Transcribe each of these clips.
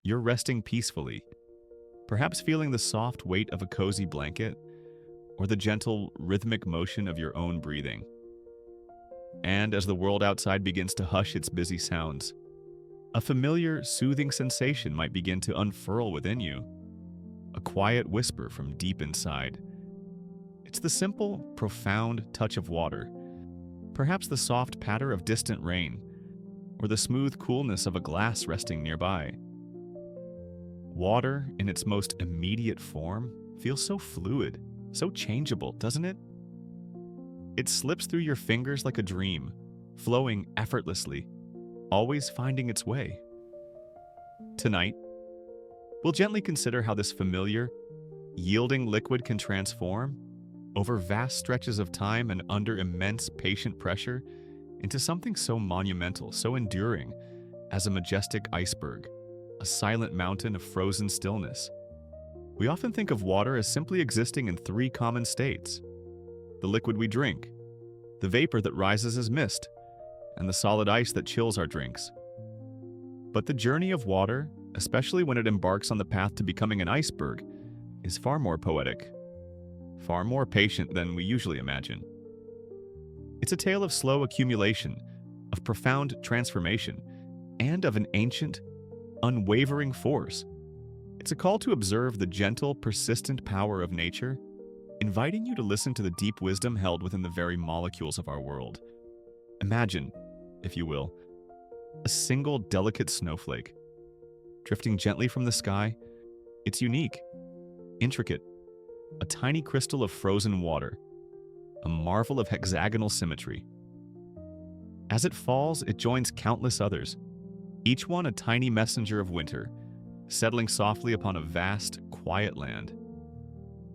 you're resting peacefully, perhaps feeling the soft weight of a cozy blanket or the gentle, rhythmic motion of your own breathing. And as the world outside begins to hush its busy sounds, a familiar, soothing sensation might begin to unfurl within you, a quiet whisper from deep inside. It's the simple, profound touch of water, perhaps the soft patter of distant rain, or the smooth coolness of a glass resting nearby. Water, in its most immediate form, feels so fluid, so changeable, doesn't it? It slips through your fingers like a dream, flowing effortlessly, always finding its way. Tonight, we'll gently consider how this familiar, yielding liquid can transform, over vast stretches of time and under immense patient pressure, into something so monumental, so enduring, as a majestic iceberg, a silent mountain of frozen stillness. We often think of water as simply existing in three common states: the liquid we drink, the vapor that rises as mist, and the solid ice that chills our drinks. But the journey of water, especially when it embarks on the path to becoming an iceberg, is far more poetic, far more patient than we usually imagine. It's a tale of slow accumulation, of profound transformation, and of an ancient, unwavering force. It's a call to observe the gentle, persistent power of nature, inviting you to listen to the deep wisdom held within the very molecules of our world. Imagine, if you will, a single delicate snowflake, drifting gently from the sky. It's unique, intricate, a tiny crystal of frozen water, a marvel of hexagonal symmetry. As it falls, it joins countless others, each one a tiny messenger of winter, settling softly upon a vast, quiet land.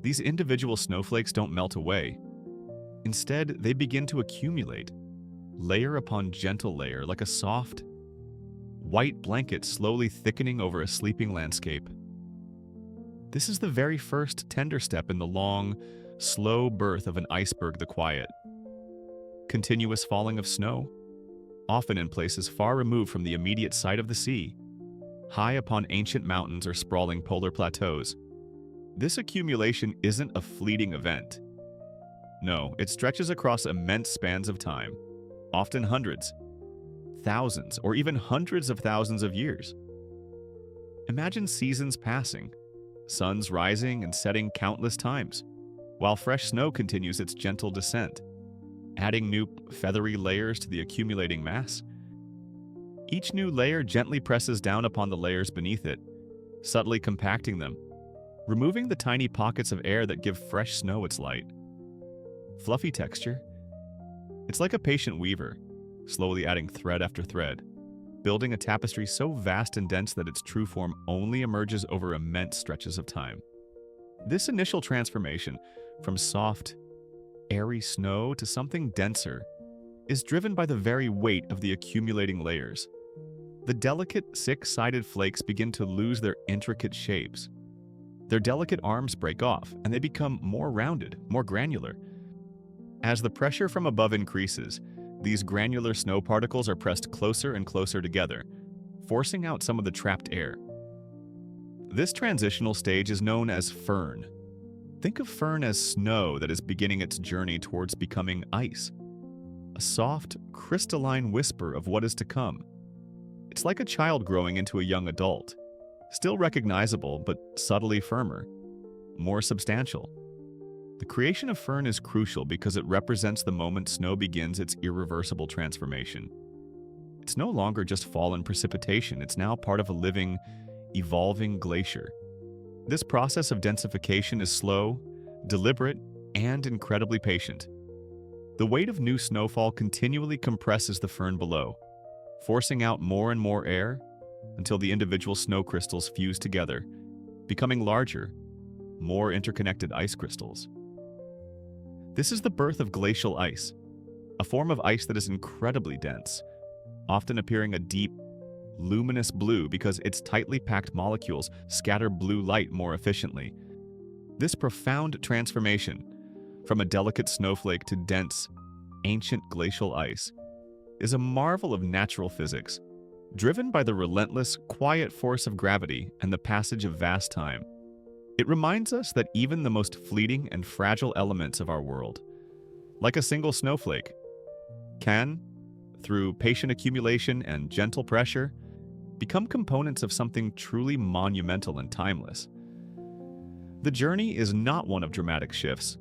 These individual snowflakes don't melt away. Instead, they begin to accumulate, layer upon gentle layer, like a soft, white blanket slowly thickening over a sleeping landscape. This is the very first tender step in the long, slow birth of an iceberg the quiet. Continuous falling of snow, often in places far removed from the immediate sight of the sea, high upon ancient mountains or sprawling polar plateaus. This accumulation isn't a fleeting event. No, it stretches across immense spans of time, often hundreds, thousands, or even hundreds of thousands of years. Imagine seasons passing, suns rising and setting countless times, while fresh snow continues its gentle descent, adding new feathery layers to the accumulating mass. Each new layer gently presses down upon the layers beneath it, subtly compacting them, removing the tiny pockets of air that give fresh snow its light. Fluffy texture. It's like a patient weaver, slowly adding thread after thread, building a tapestry so vast and dense that its true form only emerges over immense stretches of time. This initial transformation, from soft, airy snow to something denser, is driven by the very weight of the accumulating layers. The delicate, six-sided flakes begin to lose their intricate shapes. Their delicate arms break off, and they become more rounded, more granular. As the pressure from above increases, these granular snow particles are pressed closer and closer together, forcing out some of the trapped air. This transitional stage is known as firn. Think of firn as snow that is beginning its journey towards becoming ice, a soft, crystalline whisper of what is to come. It's like a child growing into a young adult, still recognizable but subtly firmer, more substantial. The creation of firn is crucial because it represents the moment snow begins its irreversible transformation. It's no longer just fallen precipitation, it's now part of a living, evolving glacier. This process of densification is slow, deliberate, and incredibly patient. The weight of new snowfall continually compresses the firn below, forcing out more and more air until the individual snow crystals fuse together, becoming larger, more interconnected ice crystals. This is the birth of glacial ice, a form of ice that is incredibly dense, often appearing a deep, luminous blue because its tightly packed molecules scatter blue light more efficiently. This profound transformation, from a delicate snowflake to dense, ancient glacial ice, is a marvel of natural physics, driven by the relentless, quiet force of gravity and the passage of vast time. It reminds us that even the most fleeting and fragile elements of our world, like a single snowflake, can, through patient accumulation and gentle pressure, become components of something truly monumental and timeless. The journey is not one of dramatic shifts,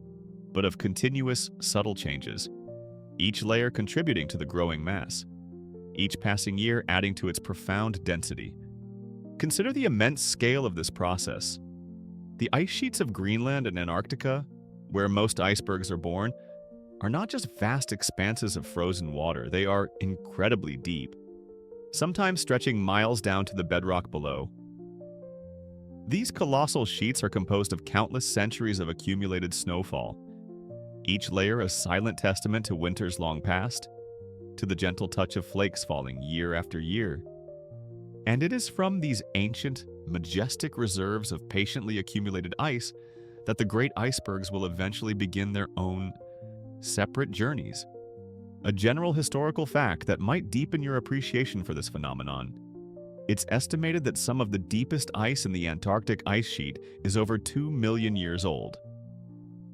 but of continuous, subtle changes, each layer contributing to the growing mass, each passing year adding to its profound density. Consider the immense scale of this process. The ice sheets of Greenland and Antarctica, where most icebergs are born, are not just vast expanses of frozen water, they are incredibly deep, sometimes stretching miles down to the bedrock below. These colossal sheets are composed of countless centuries of accumulated snowfall, each layer a silent testament to winters long past, to the gentle touch of flakes falling year after year. And it is from these ancient, majestic reserves of patiently accumulated ice that the great icebergs will eventually begin their own separate journeys. A general historical fact that might deepen your appreciation for this phenomenon. It's estimated that some of the deepest ice in the Antarctic ice sheet is over 2 million years old.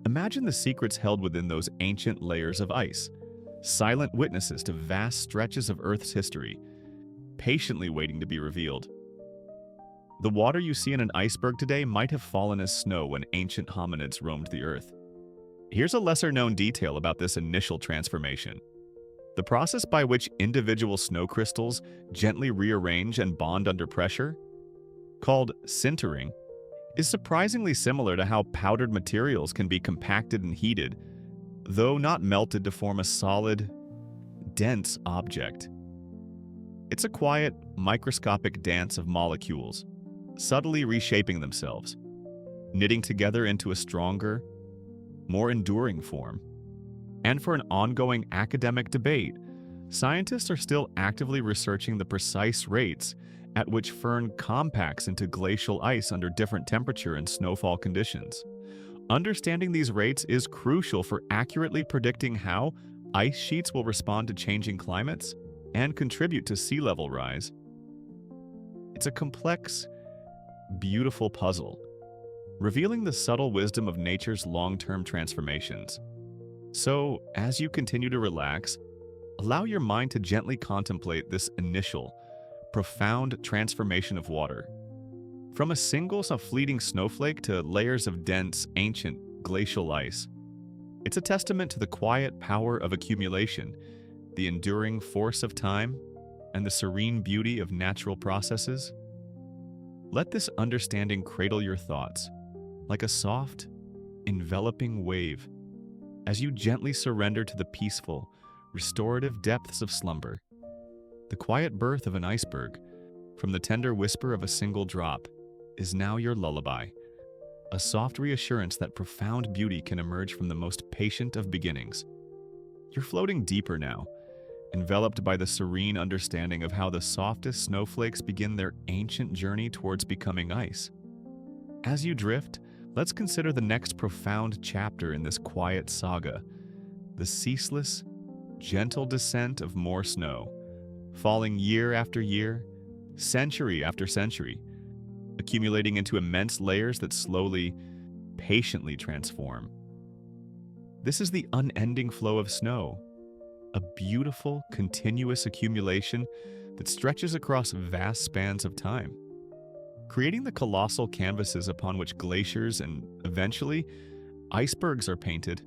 Imagine the secrets held within those ancient layers of ice, silent witnesses to vast stretches of Earth's history, patiently waiting to be revealed. The water you see in an iceberg today might have fallen as snow when ancient hominids roamed the Earth. Here's a lesser-known detail about this initial transformation. The process by which individual snow crystals gently rearrange and bond under pressure, called sintering, is surprisingly similar to how powdered materials can be compacted and heated, though not melted to form a solid, dense object. It's a quiet, microscopic dance of molecules, subtly reshaping themselves, knitting together into a stronger, more enduring form. And for an ongoing academic debate, scientists are still actively researching the precise rates at which firn compacts into glacial ice under different temperature and snowfall conditions. Understanding these rates is crucial for accurately predicting how ice sheets will respond to changing climates and contribute to sea level rise. It's a complex, beautiful puzzle, revealing the subtle wisdom of nature's long-term transformations. So, as you continue to relax, allow your mind to gently contemplate this initial, profound transformation of water. From a single fleeting snowflake to layers of dense, ancient glacial ice. It's a testament to the quiet power of accumulation, the enduring force of time, and the serene beauty of natural processes. Let this understanding cradle your thoughts, like a soft, enveloping wave, as you gently surrender to the peaceful, restorative depths of slumber. The quiet birth of an iceberg, from the tender whisper of a single drop, is now your lullaby, a soft reassurance that profound beauty can emerge from the most patient of beginnings. You're floating deeper now, enveloped by the serene understanding of how the softest snowflakes begin their ancient journey towards becoming ice. As you drift, let's consider the next profound chapter in this quiet saga, the ceaseless, gentle descent of more snow, falling year after year, century after century, accumulating into immense layers that slowly, patiently transform. This is the unending flow of snow, a beautiful, continuous accumulation that stretches across vast spans of time, creating the colossal canvases upon which glaciers and, eventually, icebergs are painted.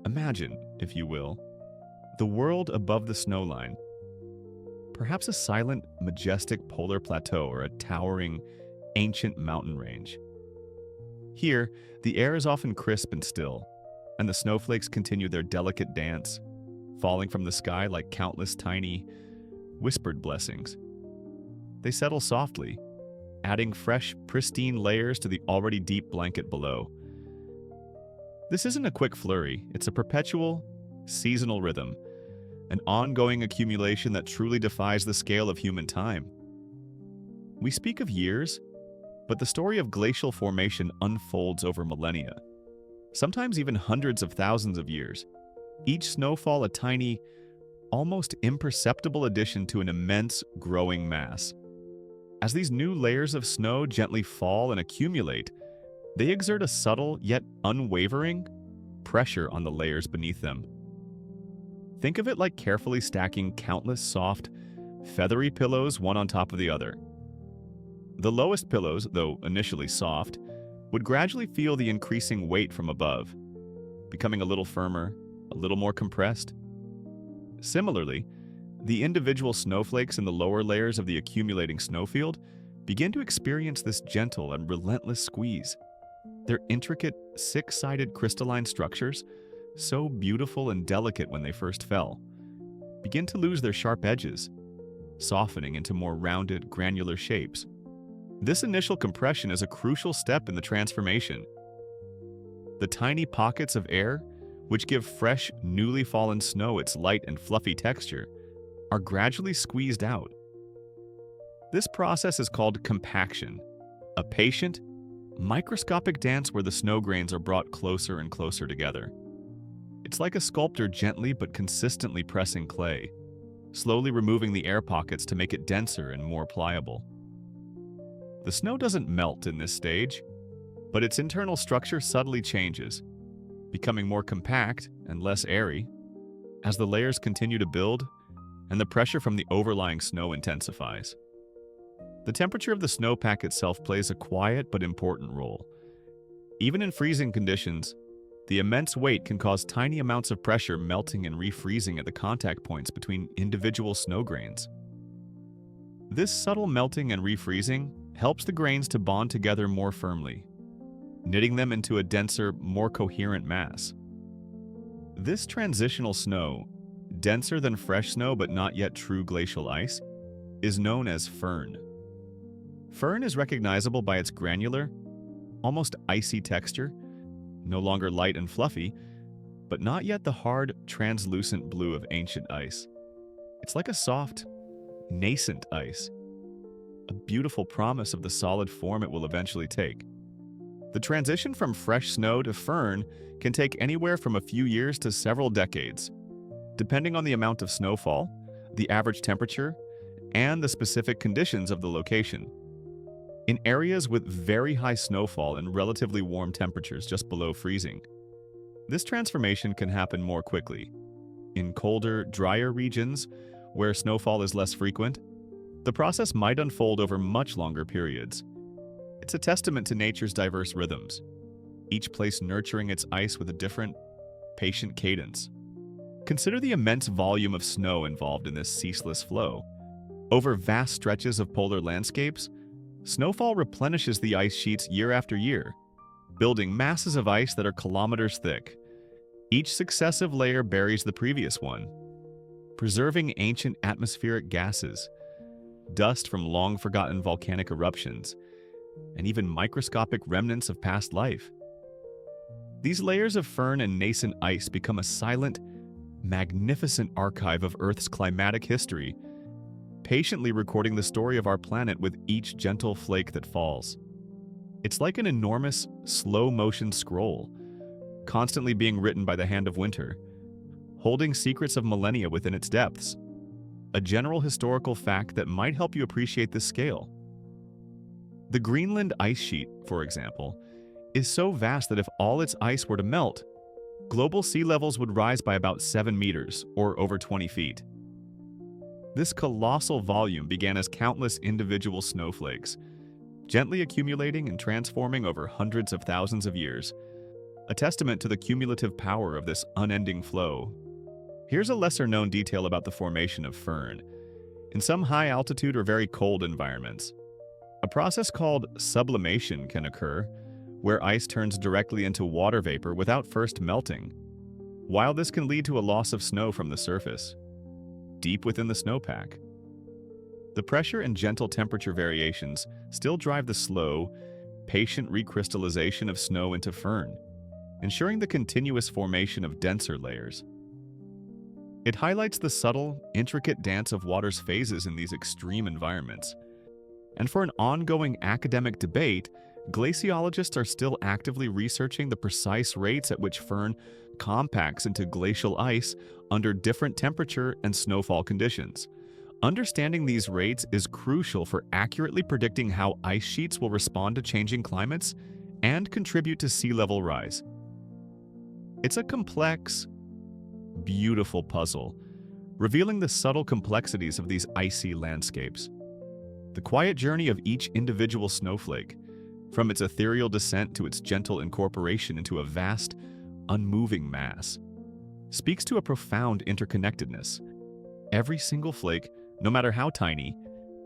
Imagine, if you will, the world above the snowline, perhaps a silent, majestic polar plateau or a towering, ancient mountain range. Here, the air is often crisp and still, and the snowflakes continue their delicate dance, falling from the sky like countless tiny, whispered blessings. They settle softly, adding fresh, pristine layers to the already deep blanket below. This isn't a quick flurry, it's a perpetual, seasonal rhythm, an ongoing accumulation that truly defies the scale of human time. We speak of years, but the story of glacial formation unfolds over millennia, sometimes even hundreds of thousands of years, each snowfall a tiny, almost imperceptible addition to an immense growing mass. As these new layers of snow gently fall and accumulate, they exert a subtle yet unwavering pressure on the layers beneath them. Think of it like carefully stacking countless soft, feathery pillows one on top of the other. The lowest pillows, though initially soft, would gradually feel the increasing weight from above, becoming a little firmer, a little more compressed. Similarly, the individual snowflakes in the lower layers of the accumulating snowfield begin to experience this gentle and relentless squeeze. Their intricate, six-sided crystalline structures, so beautiful and delicate when they first fell, begin to lose their sharp edges, softening into more rounded, granular shapes. This initial compression is a crucial step in the transformation. The tiny pockets of air, which give fresh, newly fallen snow its light and fluffy texture, are gradually squeezed out. This process is called compaction, a patient, microscopic dance where the snow grains are brought closer and closer together. It's like a sculptor gently but consistently pressing clay, slowly removing the air pockets to make it denser and more pliable. The snow doesn't melt in this stage, but its internal structure subtly changes, becoming more compact and less airy. As the layers continue to build, and the pressure from the overlying snow intensifies. The temperature of the snowpack itself plays a quiet but important role. Even in freezing conditions, the immense weight can cause tiny amounts of pressure melting and refreezing at the contact points between individual snow grains. This subtle melting and refreezing helps the grains to bond together more firmly, knitting them into a denser, more coherent mass. This transitional snow, denser than fresh snow but not yet true glacial ice, is known as firn. Firn is recognizable by its granular, almost icy texture, no longer light and fluffy, but not yet the hard, translucent blue of ancient ice. It's like a soft, nascent ice, a beautiful promise of the solid form it will eventually take. The transition from fresh snow to firn can take anywhere from a few years to several decades, depending on the amount of snowfall, the average temperature, and the specific conditions of the location. In areas with very high snowfall and relatively warm temperatures just below freezing, this transformation can happen more quickly. In colder, drier regions, where snowfall is less frequent, the process might unfold over much longer periods. It's a testament to nature's diverse rhythms, each place nurturing its ice with a different, patient cadence. Consider the immense volume of snow involved in this ceaseless flow. Over vast stretches of polar landscapes, snowfall replenishes the ice sheets year after year, building masses of ice that are kilometers thick. Each successive layer buries the previous one, preserving ancient atmospheric gases, dust from long-forgotten volcanic eruptions, and even microscopic remnants of past life. These layers of firn and nascent ice become a silent, magnificent archive of Earth's climatic history, patiently recording the story of our planet with each gentle flake that falls. It's like an enormous, slow-motion scroll, constantly being written by the hand of winter, holding secrets of millennia within its depths. A general historical fact that might help you appreciate this scale. The Greenland ice sheet, for example, is so vast that if all its ice were to melt, global sea levels would rise by about 7 meters, or over 20 feet. This colossal volume began as countless individual snowflakes, gently accumulating and transforming over hundreds of thousands of years, a testament to the cumulative power of this unending flow. Here's a lesser-known detail about the formation of firn. In some high-altitude or very cold environments, a process called sublimation can occur, where ice turns directly into water vapor without first melting. While this can lead to a loss of snow from the surface, deep within the snowpack, the pressure and gentle temperature variations still drive the slow, patient recrystallization of snow into firn, ensuring the continuous formation of denser layers. It highlights the subtle, intricate dance of water's phases in these extreme environments. And for an ongoing academic debate, Glaciologists are still actively researching the precise rates at which firn compacts into glacial ice under different temperature and snowfall conditions. Understanding these rates is crucial for accurately predicting how ice sheets will respond to changing climates and contribute to sea level rise. It's a complex, beautiful puzzle, revealing the subtle complexities of these icy landscapes. The quiet journey of each individual snowflake, from its ethereal descent to its gentle incorporation into a vast, unmoving mass, speaks to a profound interconnectedness. Every single flake, no matter how tiny,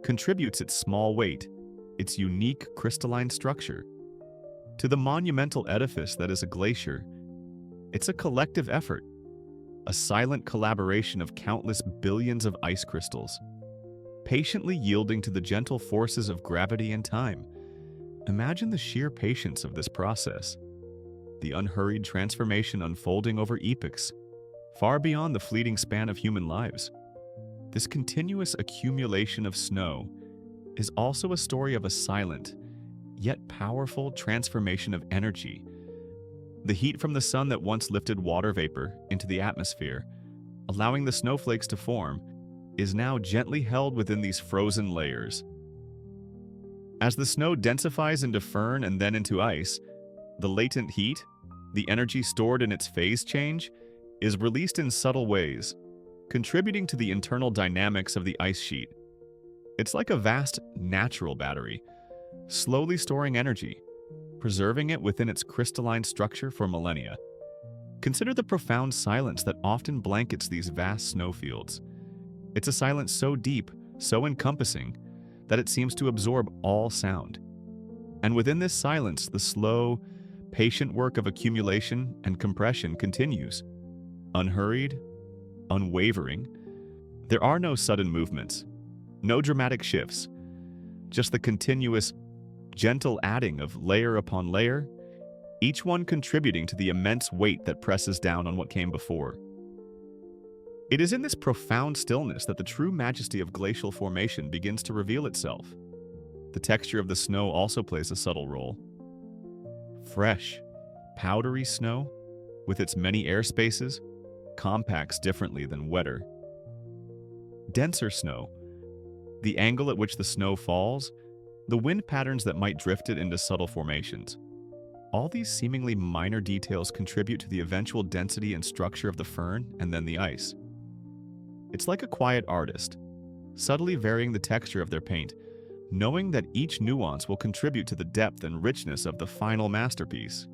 contributes its small weight, its unique crystalline structure, to the monumental edifice that is a glacier. It's a collective effort, a silent collaboration of countless billions of ice crystals, patiently yielding to the gentle forces of gravity and time. Imagine the sheer patience of this process, the unhurried transformation unfolding over epochs, far beyond the fleeting span of human lives. This continuous accumulation of snow is also a story of a silent, yet powerful transformation of energy. The heat from the sun that once lifted water vapor into the atmosphere, allowing the snowflakes to form, is now gently held within these frozen layers. As the snow densifies into firn and then into ice, the latent heat, the energy stored in its phase change, is released in subtle ways, contributing to the internal dynamics of the ice sheet. It's like a vast natural battery, slowly storing energy, preserving it within its crystalline structure for millennia. Consider the profound silence that often blankets these vast snowfields. It's a silence so deep, so encompassing, that it seems to absorb all sound. And within this silence, the slow, patient work of accumulation and compression continues. Unhurried, unwavering. There are no sudden movements, no dramatic shifts, just the continuous, gentle adding of layer upon layer, each one contributing to the immense weight that presses down on what came before. It is in this profound stillness that the true majesty of glacial formation begins to reveal itself. The texture of the snow also plays a subtle role. Fresh, powdery snow, with its many air spaces, compacts differently than wetter. Denser snow, the angle at which the snow falls, the wind patterns that might drift it into subtle formations. All these seemingly minor details contribute to the eventual density and structure of the firn and then the ice. It's like a quiet artist, subtly varying the texture of their paint, knowing that each nuance will contribute to the depth and richness of the final masterpiece.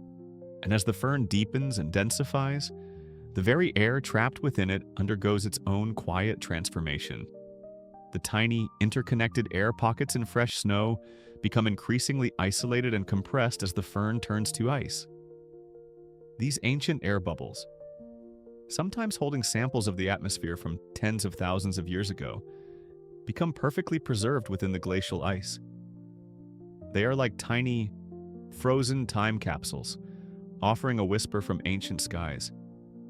And as the firn deepens and densifies, the very air trapped within it undergoes its own quiet transformation. The tiny, interconnected air pockets in fresh snow become increasingly isolated and compressed as the firn turns to ice. These ancient air bubbles, sometimes holding samples of the atmosphere from tens of thousands of years ago, become perfectly preserved within the glacial ice. They are like tiny, frozen time capsules, offering a whisper from ancient skies,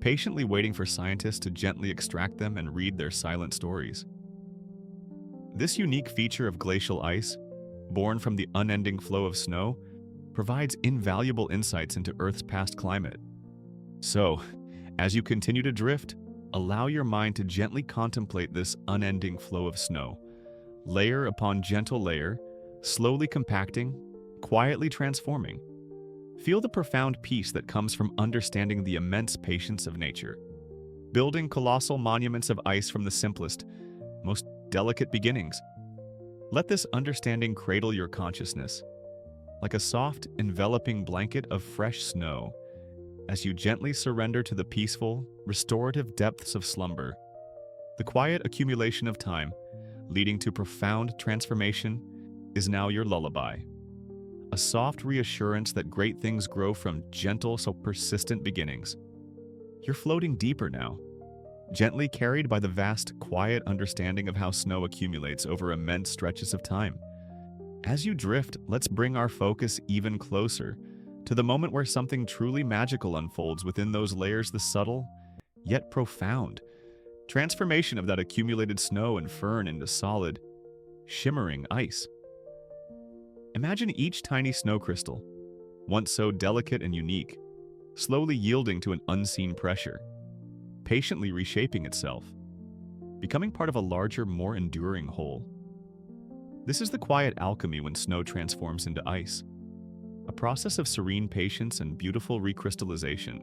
patiently waiting for scientists to gently extract them and read their silent stories. This unique feature of glacial ice, born from the unending flow of snow, provides invaluable insights into Earth's past climate. So, as you continue to drift, allow your mind to gently contemplate this unending flow of snow, layer upon gentle layer, slowly compacting, quietly transforming. Feel the profound peace that comes from understanding the immense patience of nature, building colossal monuments of ice from the simplest, most delicate beginnings. Let this understanding cradle your consciousness, like a soft, enveloping blanket of fresh snow, as you gently surrender to the peaceful, restorative depths of slumber. The quiet accumulation of time, leading to profound transformation, is now your lullaby. A soft reassurance that great things grow from gentle, so persistent beginnings. You're floating deeper now, gently carried by the vast, quiet understanding of how snow accumulates over immense stretches of time. As you drift, let's bring our focus even closer to the moment where something truly magical unfolds within those layers, the subtle, yet profound transformation of that accumulated snow and firn into solid, shimmering ice. Imagine each tiny snow crystal, once so delicate and unique, slowly yielding to an unseen pressure, patiently reshaping itself, becoming part of a larger, more enduring whole. This is the quiet alchemy when snow transforms into ice, a process of serene patience and beautiful recrystallization.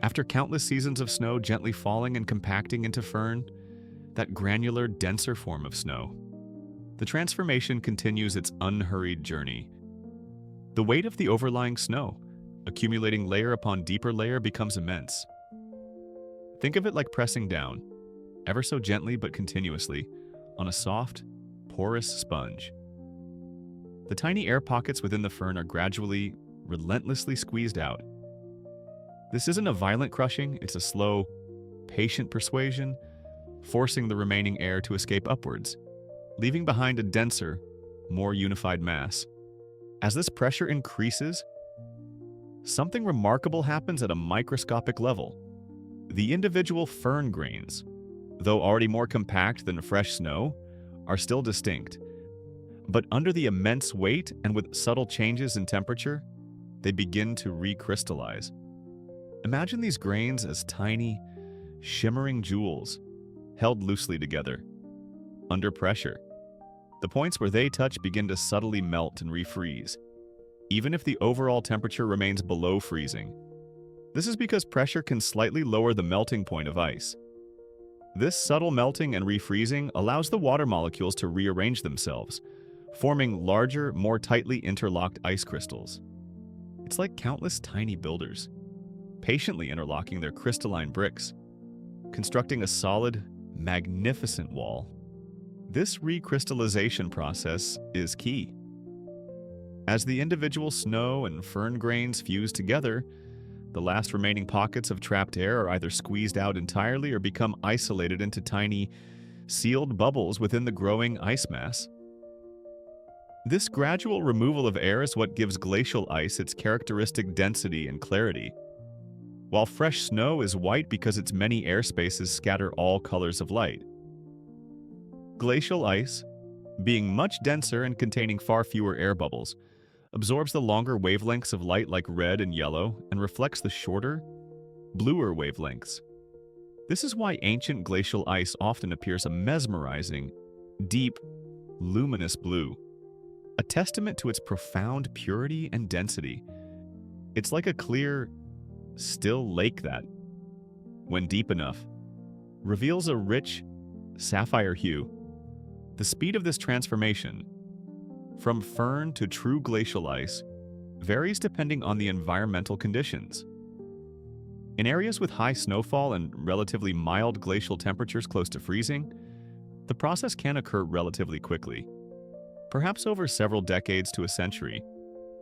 After countless seasons of snow gently falling and compacting into firn, that granular, denser form of snow, the transformation continues its unhurried journey. The weight of the overlying snow, accumulating layer upon deeper layer, becomes immense. Think of it like pressing down, ever so gently but continuously, on a soft, porous sponge. The tiny air pockets within the firn are gradually, relentlessly squeezed out. This isn't a violent crushing, it's a slow, patient persuasion, forcing the remaining air to escape upwards, leaving behind a denser, more unified mass. As this pressure increases, something remarkable happens at a microscopic level. The individual firn grains, though already more compact than fresh snow, are still distinct. But under the immense weight and with subtle changes in temperature, they begin to recrystallize. Imagine these grains as tiny, shimmering jewels, held loosely together. Under pressure, the points where they touch begin to subtly melt and refreeze, even if the overall temperature remains below freezing. This is because pressure can slightly lower the melting point of ice. This subtle melting and refreezing allows the water molecules to rearrange themselves, forming larger, more tightly interlocked ice crystals. It's like countless tiny builders, patiently interlocking their crystalline bricks, constructing a solid, magnificent wall. This recrystallization process is key. As the individual snow and firn grains fuse together, the last remaining pockets of trapped air are either squeezed out entirely or become isolated into tiny, sealed bubbles within the growing ice mass. This gradual removal of air is what gives glacial ice its characteristic density and clarity, while fresh snow is white because its many air spaces scatter all colors of light. Glacial ice, being much denser and containing far fewer air bubbles, absorbs the longer wavelengths of light like red and yellow and reflects the shorter, bluer wavelengths. This is why ancient glacial ice often appears a mesmerizing, deep, luminous blue, a testament to its profound purity and density. It's like a clear, still lake that, when deep enough, reveals a rich, sapphire hue. The speed of this transformation, from firn to true glacial ice, varies depending on the environmental conditions. In areas with high snowfall and relatively mild glacial temperatures close to freezing, the process can occur relatively quickly, perhaps over several decades to a century.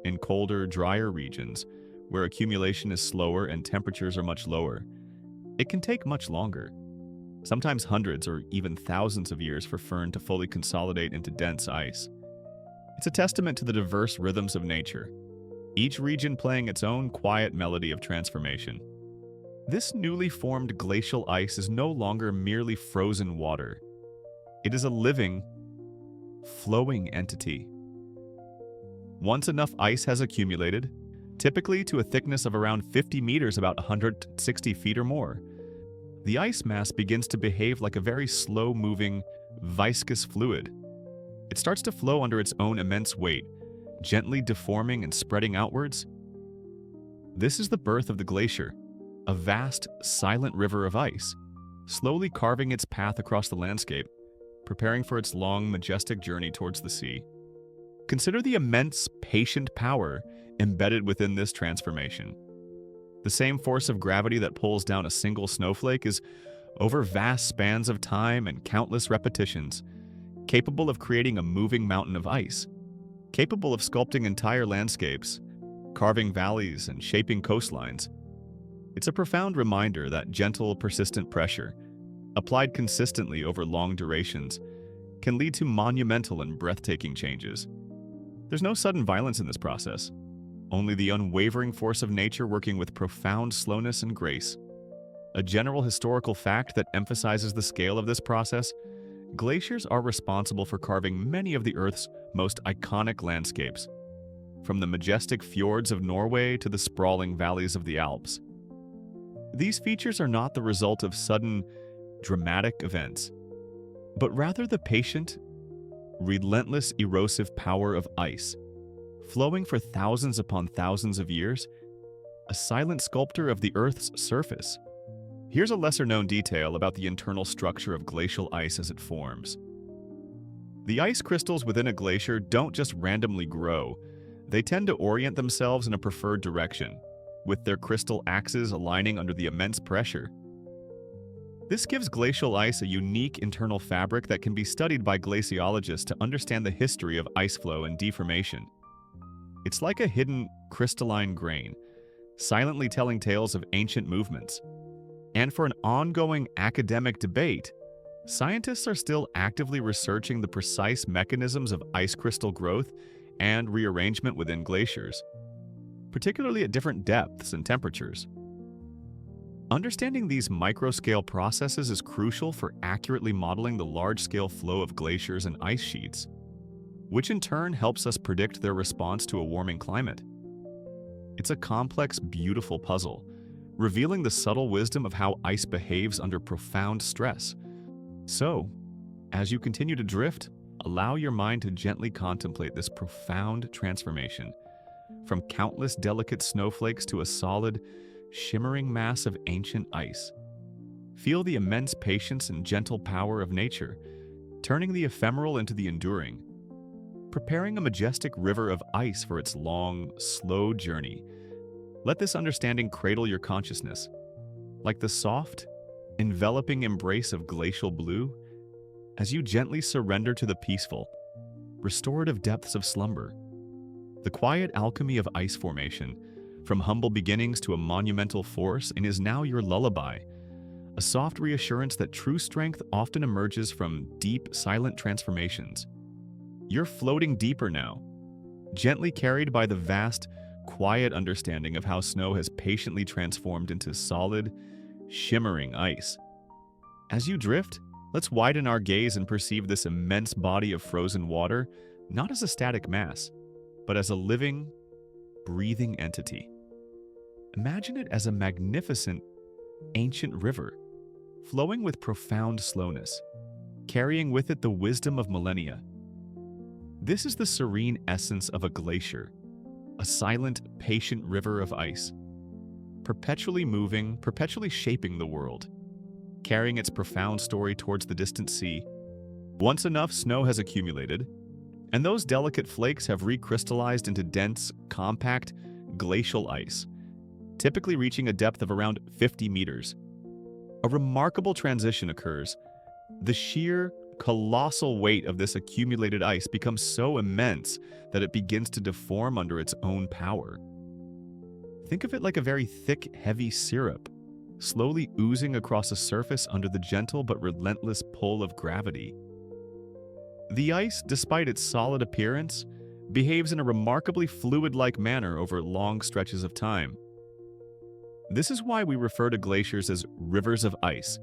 In colder, drier regions, where accumulation is slower and temperatures are much lower, it can take much longer, sometimes hundreds or even thousands of years for firn to fully consolidate into dense ice. It's a testament to the diverse rhythms of nature, each region playing its own quiet melody of transformation. This newly formed glacial ice is no longer merely frozen water. It is a living, flowing entity. Once enough ice has accumulated, typically to a thickness of around 50 meters, about 160 feet or more, the ice mass begins to behave like a very slow-moving, viscous fluid. It starts to flow under its own immense weight, gently deforming and spreading outwards. This is the birth of the glacier, a vast, silent river of ice, slowly carving its path across the landscape, preparing for its long, majestic journey towards the sea. Consider the immense, patient power embedded within this transformation. The same force of gravity that pulls down a single snowflake is, over vast spans of time and countless repetitions, capable of creating a moving mountain of ice, capable of sculpting entire landscapes, carving valleys and shaping coastlines. It's a profound reminder that gentle, persistent pressure, applied consistently over long durations, can lead to monumental and breathtaking changes. There's no sudden violence in this process, only the unwavering force of nature working with profound slowness and grace. A general historical fact that emphasizes the scale of this process: glaciers are responsible for carving many of the Earth's most iconic landscapes, from the majestic fjords of Norway to the sprawling valleys of the Alps. These features are not the result of sudden, dramatic events, but rather the patient, relentless erosive power of ice, flowing for thousands upon thousands of years, a silent sculptor of the Earth's surface. Here's a lesser-known detail about the internal structure of glacial ice as it forms. The ice crystals within a glacier don't just randomly grow. They tend to orient themselves in a preferred direction, with their crystal axes aligning under the immense pressure. This gives glacial ice a unique internal fabric that can be studied by glaciologists to understand the history of ice flow and deformation. It's like a hidden crystalline grain, silently telling tales of ancient movements. And for an ongoing academic debate, scientists are still actively researching the precise mechanisms of ice crystal growth and rearrangement within glaciers, particularly at different depths and temperatures. Understanding these microscale processes is crucial for accurately modeling the large-scale flow of glaciers and ice sheets, which in turn helps us predict their response to a warming climate. It's a complex, beautiful puzzle, revealing the subtle wisdom of how ice behaves under profound stress. So, as you continue to drift, allow your mind to gently contemplate this profound transformation, from countless delicate snowflakes to a solid, shimmering mass of ancient ice. Feel the immense patience and gentle power of nature, turning the ephemeral into the enduring, preparing a majestic river of ice for its long, slow journey. Let this understanding cradle your consciousness, like the soft, enveloping embrace of glacial blue, as you gently surrender to the peaceful, restorative depths of slumber. The quiet alchemy of ice formation, from humble beginnings to a monumental force, and is now your lullaby, a soft reassurance that true strength often emerges from deep, silent transformations. You're floating deeper now, gently carried by the vast, quiet understanding of how snow has patiently transformed into solid, shimmering ice. As you drift, let's widen our gaze and perceive this immense body of frozen water not as a static mass, but as a living, breathing entity. Imagine it as a magnificent, ancient river, flowing with profound slowness, carrying with it the wisdom of millennia. This is the serene essence of a glacier, a silent, patient river of ice, perpetually moving, perpetually shaping the world, carrying its profound story towards the distant sea. Once enough snow has accumulated, and those delicate flakes have recrystallized into dense, compact, glacial ice, typically reaching a depth of around 50 meters. A remarkable transition occurs. The sheer, colossal weight of this accumulated ice becomes so immense that it begins to deform under its own power. Think of it like a very thick, heavy syrup, slowly oozing across a surface under the gentle but relentless pull of gravity. The ice, despite its solid appearance, behaves in a remarkably fluid-like manner over long stretches of time. This is why we refer to glaciers as rivers of ice.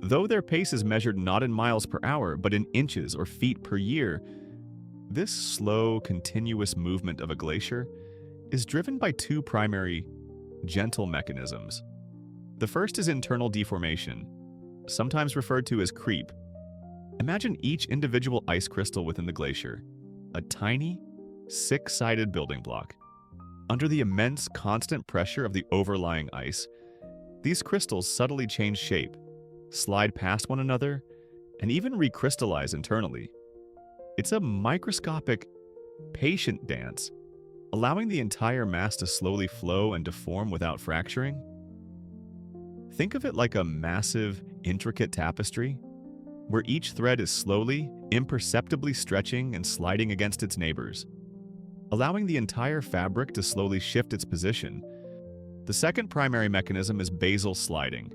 Though their pace is measured not in miles per hour, but in inches or feet per year, this slow, continuous movement of a glacier is driven by two primary, gentle mechanisms. The first is internal deformation, sometimes referred to as creep. Imagine each individual ice crystal within the glacier, a tiny, six-sided building block. Under the immense, constant pressure of the overlying ice, these crystals subtly change shape, slide past one another, and even recrystallize internally. It's a microscopic, patient dance, allowing the entire mass to slowly flow and deform without fracturing. Think of it like a massive, intricate tapestry, where each thread is slowly, imperceptibly stretching and sliding against its neighbors, allowing the entire fabric to slowly shift its position. The second primary mechanism is basal sliding.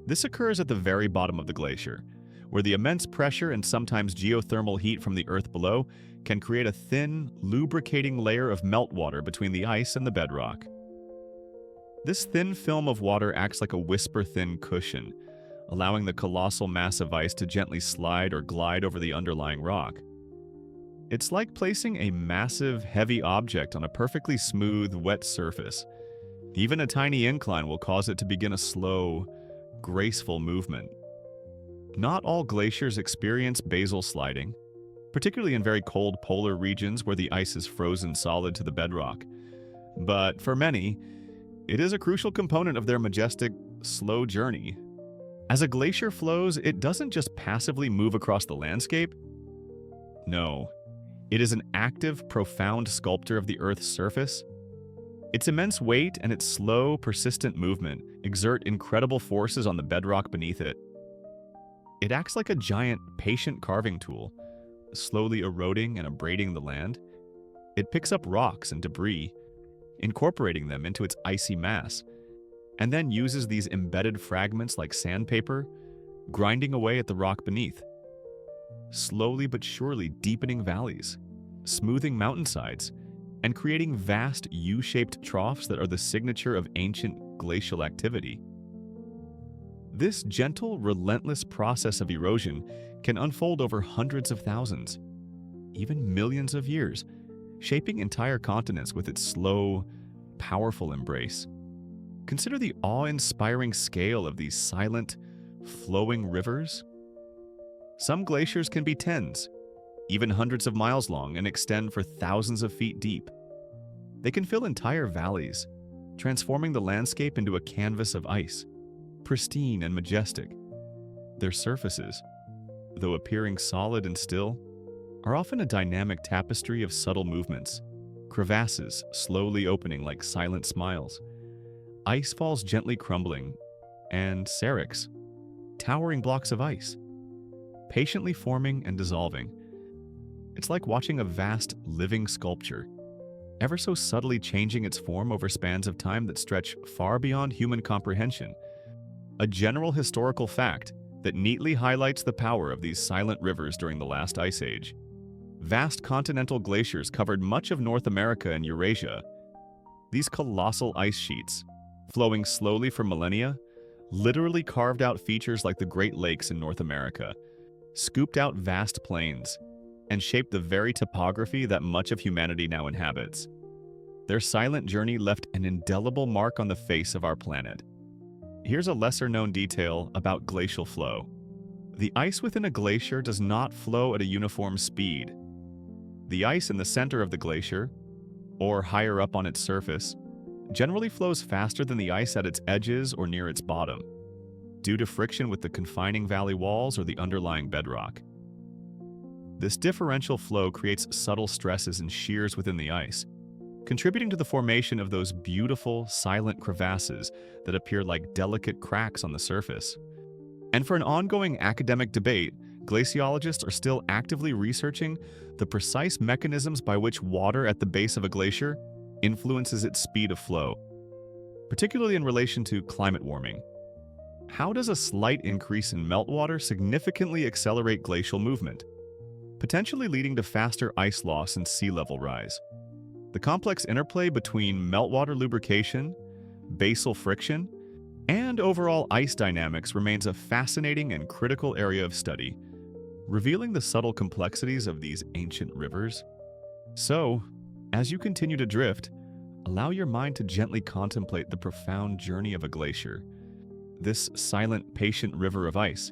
This occurs at the very bottom of the glacier, where the immense pressure and sometimes geothermal heat from the earth below can create a thin, lubricating layer of meltwater between the ice and the bedrock. This thin film of water acts like a whisper-thin cushion, allowing the colossal mass of ice to gently slide or glide over the underlying rock. It's like placing a massive, heavy object on a perfectly smooth, wet surface. Even a tiny incline will cause it to begin a slow, graceful movement. Not all glaciers experience basal sliding, particularly in very cold polar regions where the ice is frozen solid to the bedrock. But for many, it is a crucial component of their majestic, slow journey. As a glacier flows, it doesn't just passively move across the landscape. No, it is an active, profound sculptor of the Earth's surface. Its immense weight and its slow, persistent movement exert incredible forces on the bedrock beneath it. It acts like a giant, patient carving tool, slowly eroding and abrading the land. It picks up rocks and debris, incorporating them into its icy mass, and then uses these embedded fragments like sandpaper, grinding away at the rock beneath, slowly but surely deepening valleys, smoothing mountainsides, and creating vast U-shaped troughs that are the signature of ancient glacial activity. This gentle, relentless process of erosion can unfold over hundreds of thousands, even millions of years, shaping entire continents with its slow, powerful embrace. Consider the awe-inspiring scale of these silent, flowing rivers. Some glaciers can be tens, even hundreds of miles long, and extend for thousands of feet deep. They can fill entire valleys, transforming the landscape into a canvas of ice, pristine and majestic. Their surfaces, though appearing solid and still, are often a dynamic tapestry of subtle movements, crevasses slowly opening like silent smiles, ice falls gently crumbling, and seracs, towering blocks of ice, patiently forming and dissolving. It's like watching a vast, living sculpture, ever so subtly changing its form over spans of time that stretch far beyond human comprehension. A general historical fact that neatly highlights the power of these silent rivers during the last ice age. Vast continental glaciers covered much of North America and Eurasia. These colossal ice sheets, flowing slowly for millennia, literally carved out features like the Great Lakes in North America, scooped out vast plains, and shaped the very topography that much of humanity now inhabits. Their silent journey left an indelible mark on the face of our planet. Here's a lesser-known detail about glacial flow. The ice within a glacier does not flow at a uniform speed. The ice in the center of the glacier, or higher up on its surface, generally flows faster than the ice at its edges or near its bottom, due to friction with the confining valley walls or the underlying bedrock. This differential flow creates subtle stresses and shears within the ice, contributing to the formation of those beautiful, silent crevasses that appear like delicate cracks on the surface. And for an ongoing academic debate, glaciologists are still actively researching the precise mechanisms by which water at the base of a glacier influences its speed of flow, particularly in relation to climate warming. How does a slight increase in meltwater significantly accelerate glacial movement, potentially leading to faster ice loss and sea level rise? The complex interplay between meltwater lubrication, basal friction, and overall ice dynamics remains a fascinating and critical area of study, revealing the subtle complexities of these ancient rivers. So, as you continue to drift, allow your mind to gently contemplate the profound journey of a glacier, this silent, patient river of ice.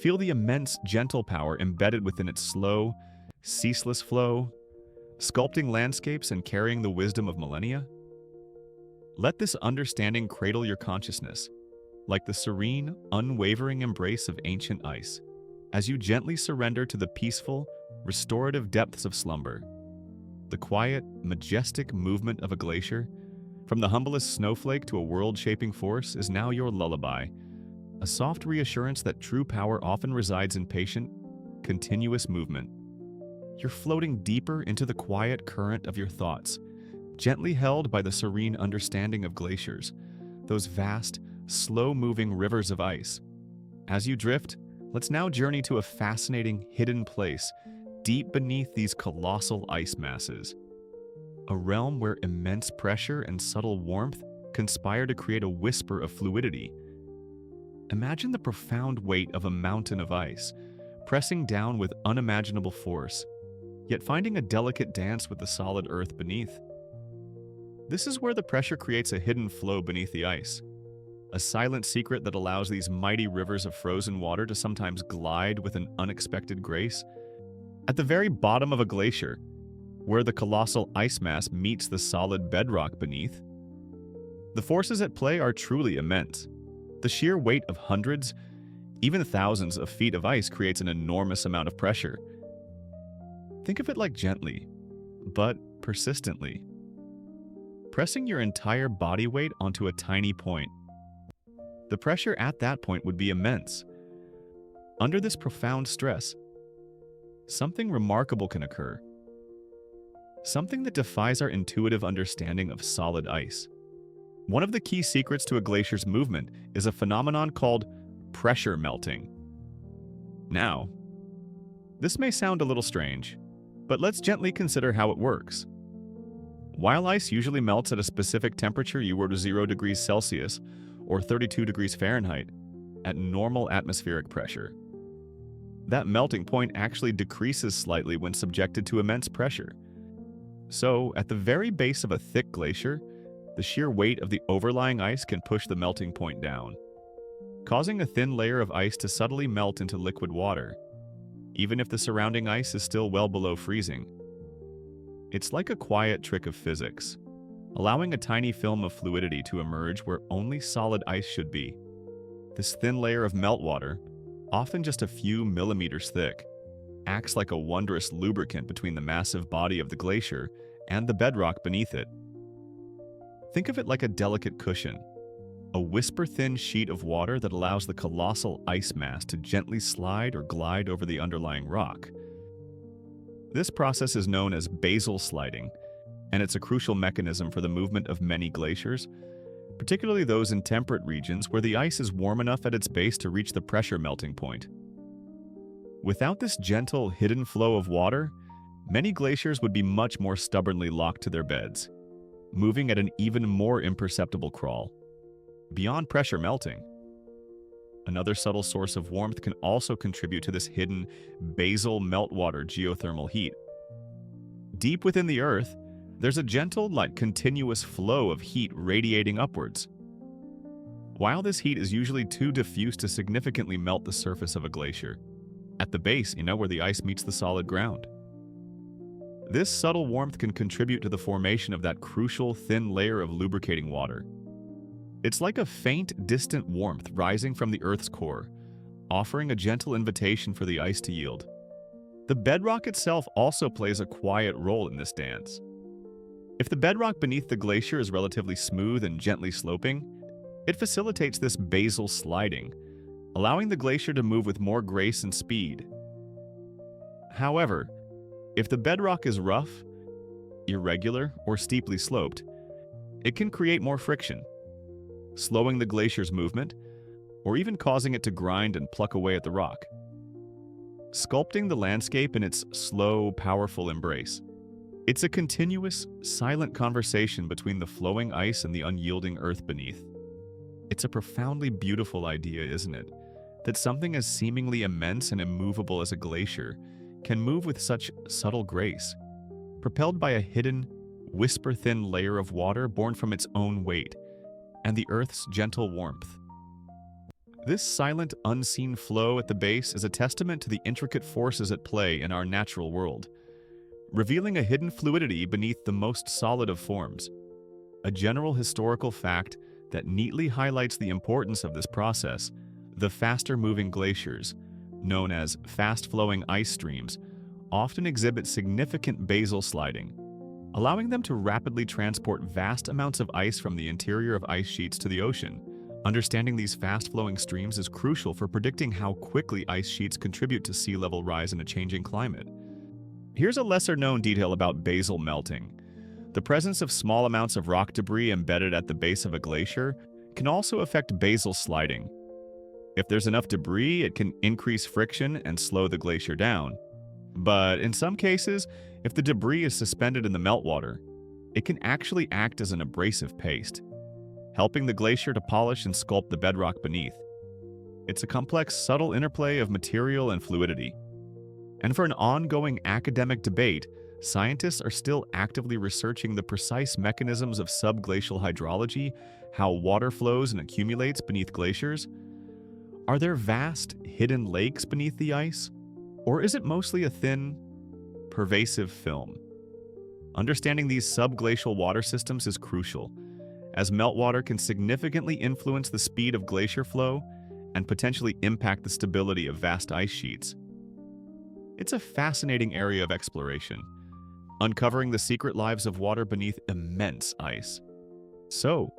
Feel the immense, gentle power embedded within its slow, ceaseless flow, sculpting landscapes and carrying the wisdom of millennia. Let this understanding cradle your consciousness, like the serene, unwavering embrace of ancient ice, as you gently surrender to the peaceful, restorative depths of slumber. The quiet, majestic movement of a glacier, from the humblest snowflake to a world-shaping force, is now your lullaby, a soft reassurance that true power often resides in patient, continuous movement. You're floating deeper into the quiet current of your thoughts, gently held by the serene understanding of glaciers, those vast, slow-moving rivers of ice. As you drift, let's now journey to a fascinating hidden place deep beneath these colossal ice masses, a realm where immense pressure and subtle warmth conspire to create a whisper of fluidity. Imagine the profound weight of a mountain of ice, pressing down with unimaginable force. yet finding a delicate dance with the solid earth beneath. This is where the pressure creates a hidden flow beneath the ice, a silent secret that allows these mighty rivers of frozen water to sometimes glide with an unexpected grace. At the very bottom of a glacier, where the colossal ice mass meets the solid bedrock beneath, the forces at play are truly immense. The sheer weight of hundreds, even thousands of feet of ice creates an enormous amount of pressure. Think of it like gently, but persistently, pressing your entire body weight onto a tiny point. The pressure at that point would be immense. Under this profound stress, something remarkable can occur. Something that defies our intuitive understanding of solid ice. One of the key secrets to a glacier's movement is a phenomenon called pressure melting. Now, this may sound a little strange, but let's gently consider how it works. While ice usually melts at a specific temperature equal to 0 degrees Celsius or 32 degrees Fahrenheit at normal atmospheric pressure, that melting point actually decreases slightly when subjected to immense pressure. So, at the very base of a thick glacier, the sheer weight of the overlying ice can push the melting point down, causing a thin layer of ice to subtly melt into liquid water, even if the surrounding ice is still well below freezing. It's like a quiet trick of physics, allowing a tiny film of fluidity to emerge where only solid ice should be. This thin layer of meltwater, often just a few millimeters thick, acts like a wondrous lubricant between the massive body of the glacier and the bedrock beneath it. Think of it like a delicate cushion, a whisper-thin sheet of water that allows the colossal ice mass to gently slide or glide over the underlying rock. This process is known as basal sliding, and it's a crucial mechanism for the movement of many glaciers, particularly those in temperate regions where the ice is warm enough at its base to reach the pressure melting point. Without this gentle, hidden flow of water, many glaciers would be much more stubbornly locked to their beds, moving at an even more imperceptible crawl. Beyond pressure melting, another subtle source of warmth can also contribute to this hidden basal meltwater geothermal heat. Deep within the Earth, there's a gentle, light, continuous flow of heat radiating upwards. While this heat is usually too diffuse to significantly melt the surface of a glacier, at the base, where the ice meets the solid ground. This subtle warmth can contribute to the formation of that crucial thin layer of lubricating water. It's like a faint, distant warmth rising from the Earth's core, offering a gentle invitation for the ice to yield. The bedrock itself also plays a quiet role in this dance. If the bedrock beneath the glacier is relatively smooth and gently sloping, it facilitates this basal sliding, allowing the glacier to move with more grace and speed. However, if the bedrock is rough, irregular, or steeply sloped, it can create more friction, slowing the glacier's movement, or even causing it to grind and pluck away at the rock, sculpting the landscape in its slow, powerful embrace. It's a continuous, silent conversation between the flowing ice and the unyielding earth beneath. It's a profoundly beautiful idea, isn't it? That something as seemingly immense and immovable as a glacier can move with such subtle grace, propelled by a hidden, whisper-thin layer of water born from its own weight and the Earth's gentle warmth. This silent, unseen flow at the base is a testament to the intricate forces at play in our natural world, revealing a hidden fluidity beneath the most solid of forms, a general historical fact that neatly highlights the importance of this process. The faster-moving glaciers, known as fast-flowing ice streams, often exhibit significant basal sliding, allowing them to rapidly transport vast amounts of ice from the interior of ice sheets to the ocean. Understanding these fast-flowing streams is crucial for predicting how quickly ice sheets contribute to sea level rise in a changing climate. Here's a lesser-known detail about basal melting. The presence of small amounts of rock debris embedded at the base of a glacier can also affect basal sliding. If there's enough debris, it can increase friction and slow the glacier down. But in some cases, if the debris is suspended in the meltwater, it can actually act as an abrasive paste, helping the glacier to polish and sculpt the bedrock beneath. It's a complex, subtle interplay of material and fluidity. And for an ongoing academic debate, scientists are still actively researching the precise mechanisms of subglacial hydrology, how water flows and accumulates beneath glaciers. Are there vast, hidden lakes beneath the ice? Or is it mostly a thin, pervasive film? Understanding these subglacial water systems is crucial, as meltwater can significantly influence the speed of glacier flow and potentially impact the stability of vast ice sheets. It's a fascinating area of exploration, uncovering the secret lives of water beneath immense ice. So,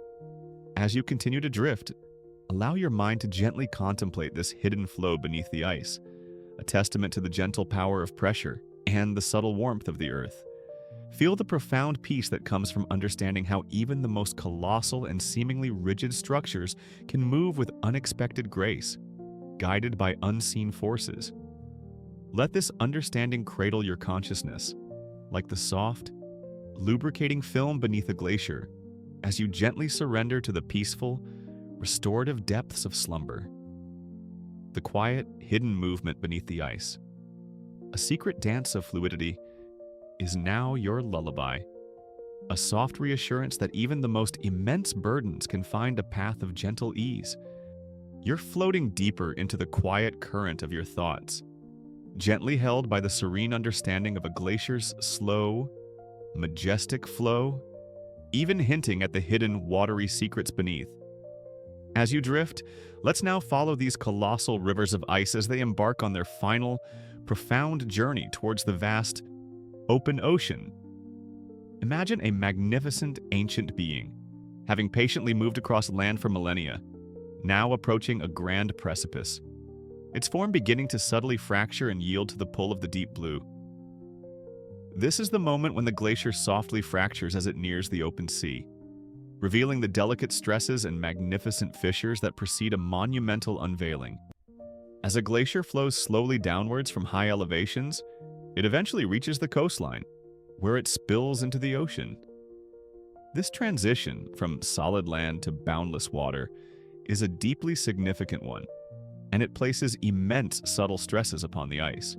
as you continue to drift, allow your mind to gently contemplate this hidden flow beneath the ice, a testament to the gentle power of pressure and the subtle warmth of the earth. Feel the profound peace that comes from understanding how even the most colossal and seemingly rigid structures can move with unexpected grace, guided by unseen forces. Let this understanding cradle your consciousness, like the soft, lubricating film beneath a glacier, as you gently surrender to the peaceful, restorative depths of slumber. The quiet, hidden movement beneath the ice, a secret dance of fluidity, is now your lullaby, a soft reassurance that even the most immense burdens can find a path of gentle ease. You're floating deeper into the quiet current of your thoughts, gently held by the serene understanding of a glacier's slow, majestic flow, even hinting at the hidden watery secrets beneath. As you drift, let's now follow these colossal rivers of ice as they embark on their final, profound journey towards the vast, open ocean. Imagine a magnificent ancient being, having patiently moved across land for millennia, now approaching a grand precipice, its form beginning to subtly fracture and yield to the pull of the deep blue. This is the moment when the glacier softly fractures as it nears the open sea, revealing the delicate stresses and magnificent fissures that precede a monumental unveiling. As a glacier flows slowly downwards from high elevations, it eventually reaches the coastline, where it spills into the ocean. This transition from solid land to boundless water is a deeply significant one, and it places immense subtle stresses upon the ice.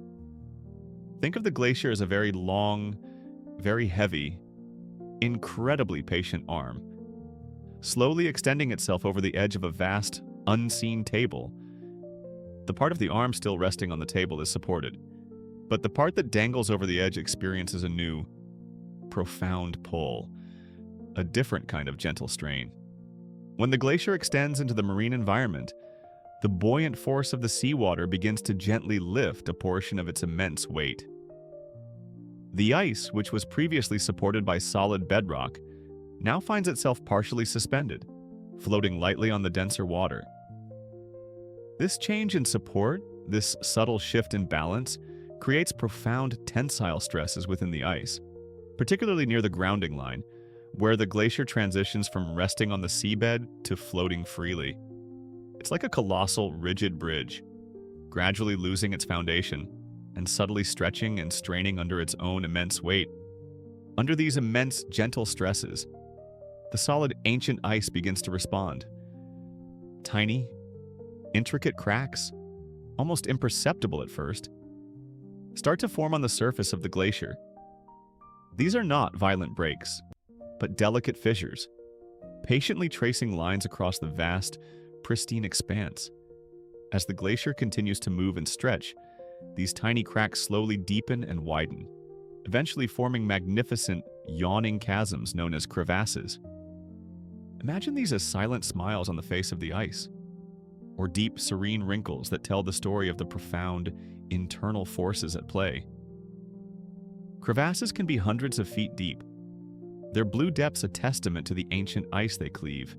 Think of the glacier as a very long, very heavy, incredibly patient arm, slowly extending itself over the edge of a vast, unseen table. The part of the arm still resting on the table is supported, but the part that dangles over the edge experiences a new, profound pull, a different kind of gentle strain. When the glacier extends into the marine environment, the buoyant force of the seawater begins to gently lift a portion of its immense weight. The ice, which was previously supported by solid bedrock, now finds itself partially suspended, floating lightly on the denser water. This change in support, this subtle shift in balance, creates profound tensile stresses within the ice, particularly near the grounding line, where the glacier transitions from resting on the seabed to floating freely. It's like a colossal, rigid bridge, gradually losing its foundation and subtly stretching and straining under its own immense weight. Under these immense, gentle stresses, the solid, ancient ice begins to respond. Tiny, intricate cracks, almost imperceptible at first, start to form on the surface of the glacier. These are not violent breaks, but delicate fissures, patiently tracing lines across the vast, pristine expanse. As the glacier continues to move and stretch, these tiny cracks slowly deepen and widen, eventually forming magnificent, yawning chasms known as crevasses. Imagine these as silent smiles on the face of the ice, or deep, serene wrinkles that tell the story of the profound, internal forces at play. Crevasses can be hundreds of feet deep, their blue depths a testament to the ancient ice they cleave.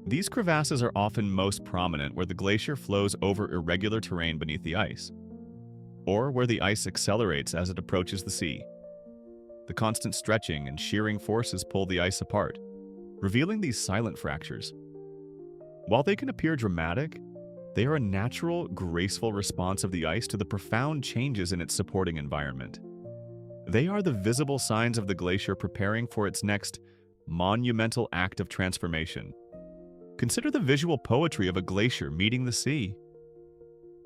These crevasses are often most prominent where the glacier flows over irregular terrain beneath the ice, or where the ice accelerates as it approaches the sea. The constant stretching and shearing forces pull the ice apart, revealing these silent fractures. While they can appear dramatic, they are a natural, graceful response of the ice to the profound changes in its supporting environment. They are the visible signs of the glacier preparing for its next monumental act of transformation. Consider the visual poetry of a glacier meeting the sea.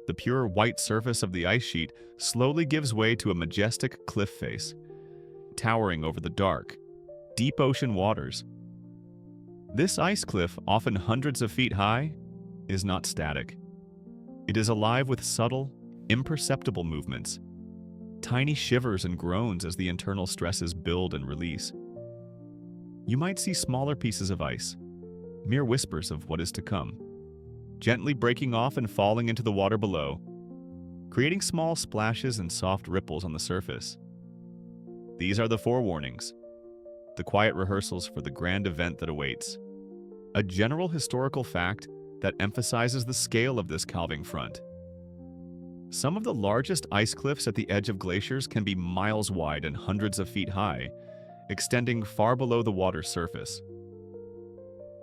The pure white surface of the ice sheet slowly gives way to a majestic cliff face, towering over the dark, deep ocean waters. This ice cliff, often hundreds of feet high, is not static. It is alive with subtle, imperceptible movements, tiny shivers and groans as the internal stresses build and release. You might see smaller pieces of ice, mere whispers of what is to come, gently breaking off and falling into the water below, creating small splashes and soft ripples on the surface. These are the forewarnings, the quiet rehearsals for the grand event that awaits. A general historical fact that emphasizes the scale of this calving front. Some of the largest ice cliffs at the edge of glaciers can be miles wide and hundreds of feet high, extending far below the water's surface.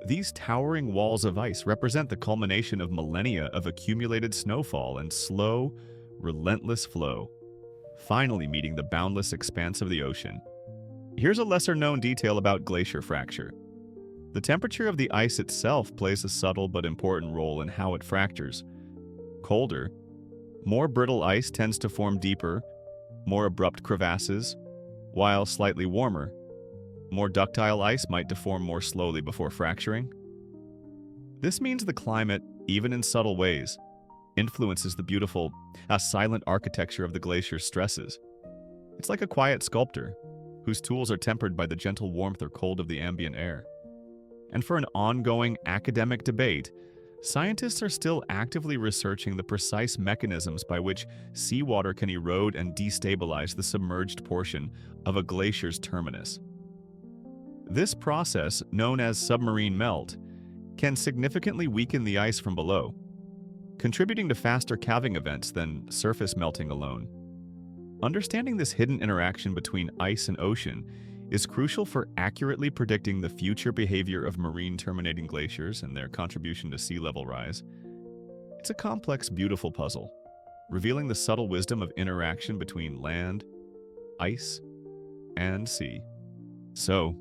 These towering walls of ice represent the culmination of millennia of accumulated snowfall and slow, relentless flow, finally meeting the boundless expanse of the ocean. Here's a lesser-known detail about glacier fracture. The temperature of the ice itself plays a subtle but important role in how it fractures. Colder, more brittle ice tends to form deeper, more abrupt crevasses, while slightly warmer, more ductile ice might deform more slowly before fracturing. This means the climate, even in subtle ways, influences the beautiful, silent architecture of the glacier's stresses. It's like a quiet sculptor, whose tools are tempered by the gentle warmth or cold of the ambient air. And for an ongoing academic debate, scientists are still actively researching the precise mechanisms by which seawater can erode and destabilize the submerged portion of a glacier's terminus. This process, known as submarine melt, can significantly weaken the ice from below, contributing to faster calving events than surface melting alone. Understanding this hidden interaction between ice and ocean is crucial for accurately predicting the future behavior of marine terminating glaciers and their contribution to sea level rise. It's a complex, beautiful puzzle, revealing the subtle wisdom of interaction between land, ice, and sea. So,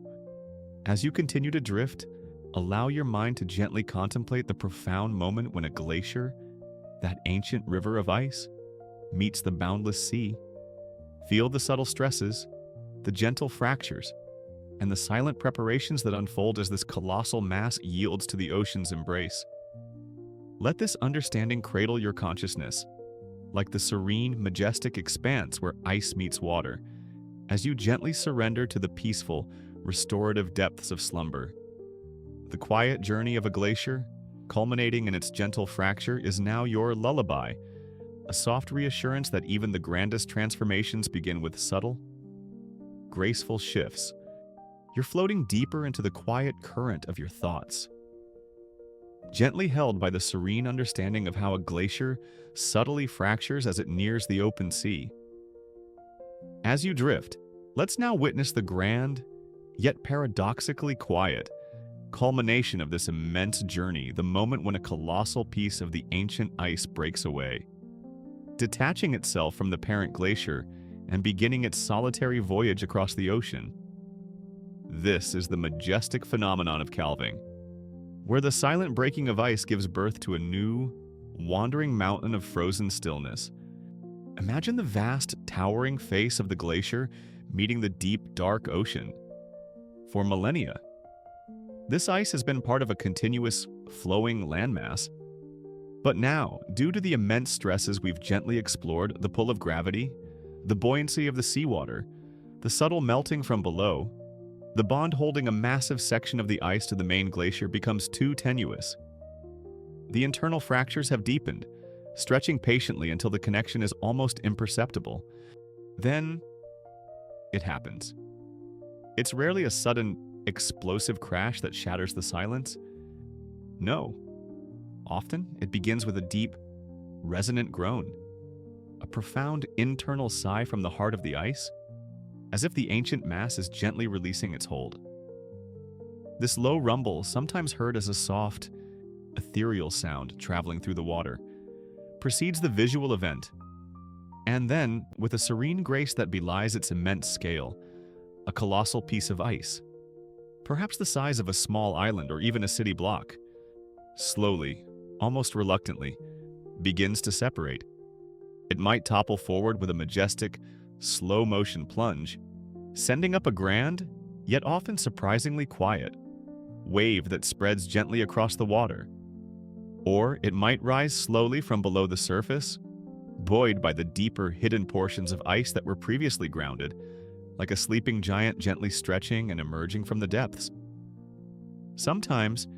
as you continue to drift, allow your mind to gently contemplate the profound moment when a glacier, that ancient river of ice, meets the boundless sea. Feel the subtle stresses, the gentle fractures, and the silent preparations that unfold as this colossal mass yields to the ocean's embrace. Let this understanding cradle your consciousness, like the serene, majestic expanse where ice meets water, as you gently surrender to the peaceful, restorative depths of slumber. The quiet journey of a glacier, culminating in its gentle fracture, is now your lullaby, a soft reassurance that even the grandest transformations begin with subtle, graceful shifts. You're floating deeper into the quiet current of your thoughts, gently held by the serene understanding of how a glacier subtly fractures as it nears the open sea. As you drift, let's now witness the grand, yet paradoxically quiet, culmination of this immense journey, the moment when a colossal piece of the ancient ice breaks away, detaching itself from the parent glacier and beginning its solitary voyage across the ocean. This is the majestic phenomenon of calving, where the silent breaking of ice gives birth to a new, wandering mountain of frozen stillness. Imagine the vast, towering face of the glacier meeting the deep, dark ocean. For millennia, this ice has been part of a continuous, flowing landmass. But now, due to the immense stresses we've gently explored, the pull of gravity, the buoyancy of the seawater, the subtle melting from below, the bond holding a massive section of the ice to the main glacier becomes too tenuous. The internal fractures have deepened, stretching patiently until the connection is almost imperceptible. Then, it happens. It's rarely a sudden, explosive crash that shatters the silence. No. Often, it begins with a deep, resonant groan, a profound internal sigh from the heart of the ice, as if the ancient mass is gently releasing its hold. This low rumble, sometimes heard as a soft, ethereal sound traveling through the water, precedes the visual event, and then, with a serene grace that belies its immense scale, a colossal piece of ice, perhaps the size of a small island or even a city block, slowly, almost reluctantly, begins to separate. It might topple forward with a majestic, slow-motion plunge, sending up a grand, yet often surprisingly quiet, wave that spreads gently across the water. Or it might rise slowly from below the surface, buoyed by the deeper, hidden portions of ice that were previously grounded, like a sleeping giant gently stretching and emerging from the depths. Sometimes,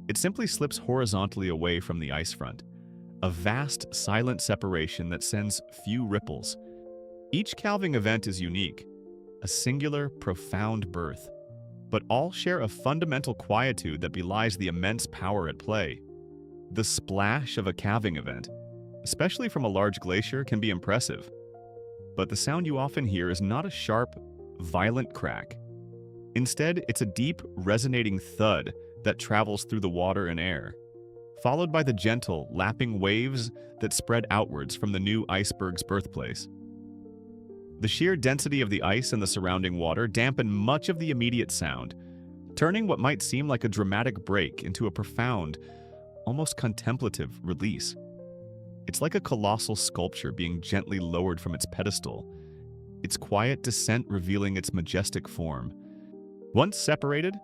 it simply slips horizontally away from the ice front, a vast, silent separation that sends few ripples. Each calving event is unique, a singular, profound birth, but all share a fundamental quietude that belies the immense power at play. The splash of a calving event, especially from a large glacier, can be impressive, but the sound you often hear is not a sharp, violent crack. Instead, it's a deep, resonating thud that travels through the water and air, followed by the gentle, lapping waves that spread outwards from the new iceberg's birthplace. The sheer density of the ice and the surrounding water dampen much of the immediate sound, turning what might seem like a dramatic break into a profound, almost contemplative release. It's like a colossal sculpture being gently lowered from its pedestal, its quiet descent revealing its majestic form. Once separated,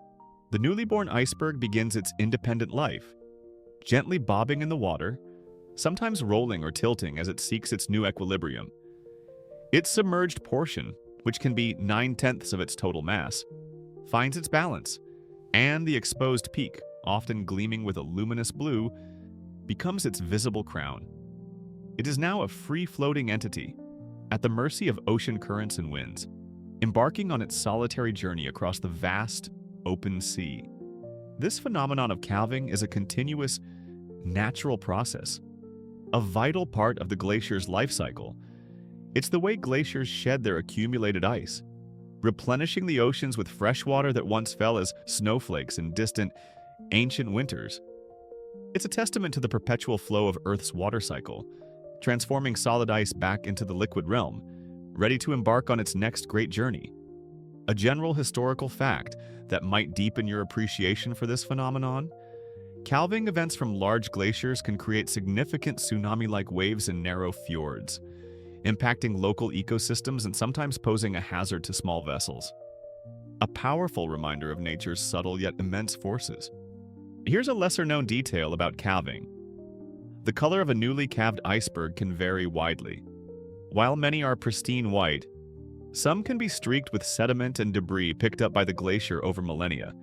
the newly born iceberg begins its independent life, gently bobbing in the water, sometimes rolling or tilting as it seeks its new equilibrium. Its submerged portion, which can be 9/10 of its total mass, finds its balance, and the exposed peak, often gleaming with a luminous blue, becomes its visible crown. It is now a free-floating entity, at the mercy of ocean currents and winds, embarking on its solitary journey across the vast, open sea. This phenomenon of calving is a continuous, natural process, a vital part of the glacier's life cycle. It's the way glaciers shed their accumulated ice, replenishing the oceans with fresh water that once fell as snowflakes in distant, ancient winters. It's a testament to the perpetual flow of Earth's water cycle, transforming solid ice back into the liquid realm, ready to embark on its next great journey. A general historical fact that might deepen your appreciation for this phenomenon: calving events from large glaciers can create significant tsunami-like waves in narrow fjords, impacting local ecosystems and sometimes posing a hazard to small vessels. A powerful reminder of nature's subtle yet immense forces. Here's a lesser-known detail about calving. The color of a newly calved iceberg can vary widely. While many are pristine white, some can be streaked with sediment and debris picked up by the glacier over millennia,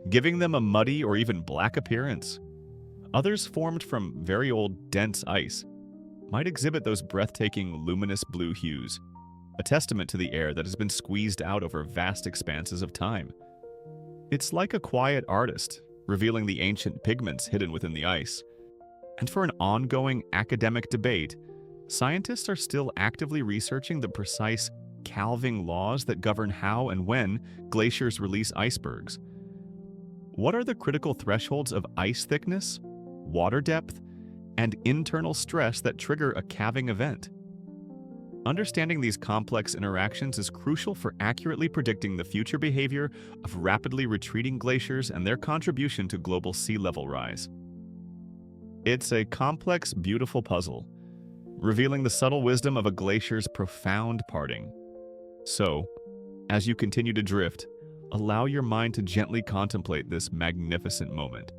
giving them a muddy or even black appearance. Others, formed from very old, dense ice, might exhibit those breathtaking, luminous blue hues, a testament to the air that has been squeezed out over vast expanses of time. It's like a quiet artist, revealing the ancient pigments hidden within the ice. And for an ongoing academic debate, scientists are still actively researching the precise calving laws that govern how and when glaciers release icebergs. What are the critical thresholds of ice thickness, water depth, and internal stress that trigger a calving event? Understanding these complex interactions is crucial for accurately predicting the future behavior of rapidly retreating glaciers and their contribution to global sea level rise. It's a complex, beautiful puzzle, revealing the subtle wisdom of a glacier's profound parting. So, as you continue to drift, allow your mind to gently contemplate this magnificent moment.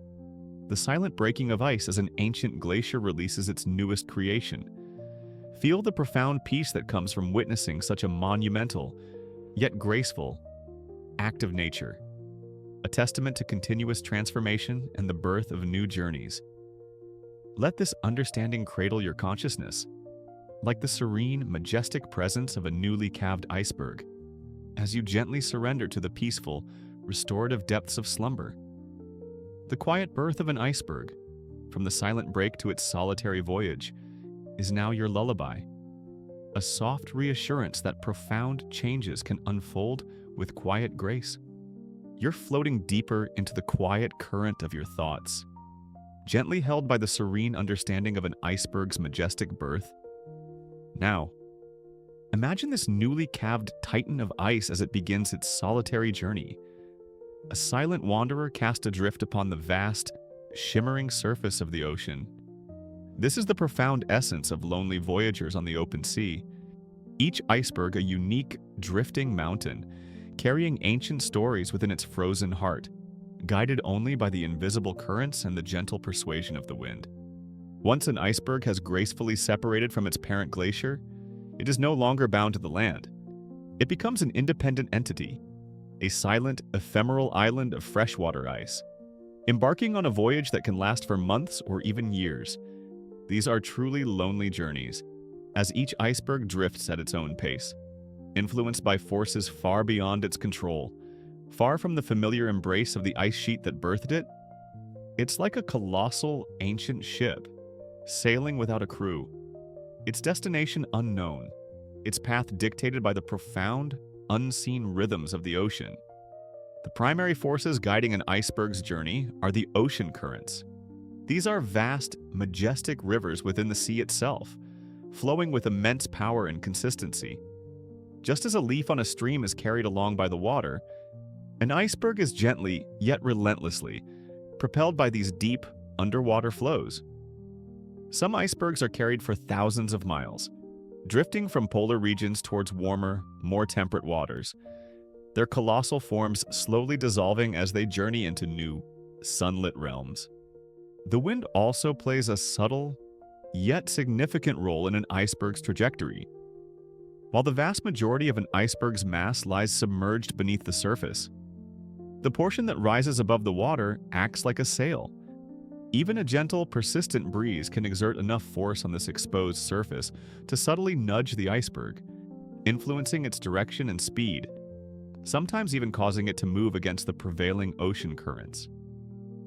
The silent breaking of ice as an ancient glacier releases its newest creation. Feel the profound peace that comes from witnessing such a monumental, yet graceful, act of nature, a testament to continuous transformation and the birth of new journeys. Let this understanding cradle your consciousness, like the serene, majestic presence of a newly calved iceberg, as you gently surrender to the peaceful, restorative depths of slumber. The quiet birth of an iceberg, from the silent break to its solitary voyage, is now your lullaby, a soft reassurance that profound changes can unfold with quiet grace. You're floating deeper into the quiet current of your thoughts, gently held by the serene understanding of an iceberg's majestic birth. Now, imagine this newly calved titan of ice as it begins its solitary journey, a silent wanderer cast adrift upon the vast, shimmering surface of the ocean. This is the profound essence of lonely voyagers on the open sea. Each iceberg a unique, drifting mountain, carrying ancient stories within its frozen heart, guided only by the invisible currents and the gentle persuasion of the wind. Once an iceberg has gracefully separated from its parent glacier, it is no longer bound to the land. It becomes an independent entity, a silent, ephemeral island of freshwater ice, embarking on a voyage that can last for months or even years. These are truly lonely journeys, as each iceberg drifts at its own pace, influenced by forces far beyond its control. Far from the familiar embrace of the ice sheet that birthed it, it's like a colossal, ancient ship, sailing without a crew, its destination unknown, its path dictated by the profound, unseen rhythms of the ocean. The primary forces guiding an iceberg's journey are the ocean currents. These are vast, majestic rivers within the sea itself, flowing with immense power and consistency. Just as a leaf on a stream is carried along by the water, an iceberg is gently, yet relentlessly, propelled by these deep, underwater flows. Some icebergs are carried for thousands of miles, drifting from polar regions towards warmer, more temperate waters, their colossal forms slowly dissolving as they journey into new, sunlit realms. The wind also plays a subtle, yet significant role in an iceberg's trajectory. While the vast majority of an iceberg's mass lies submerged beneath the surface, the portion that rises above the water acts like a sail. Even a gentle, persistent breeze can exert enough force on this exposed surface to subtly nudge the iceberg, influencing its direction and speed, sometimes even causing it to move against the prevailing ocean currents.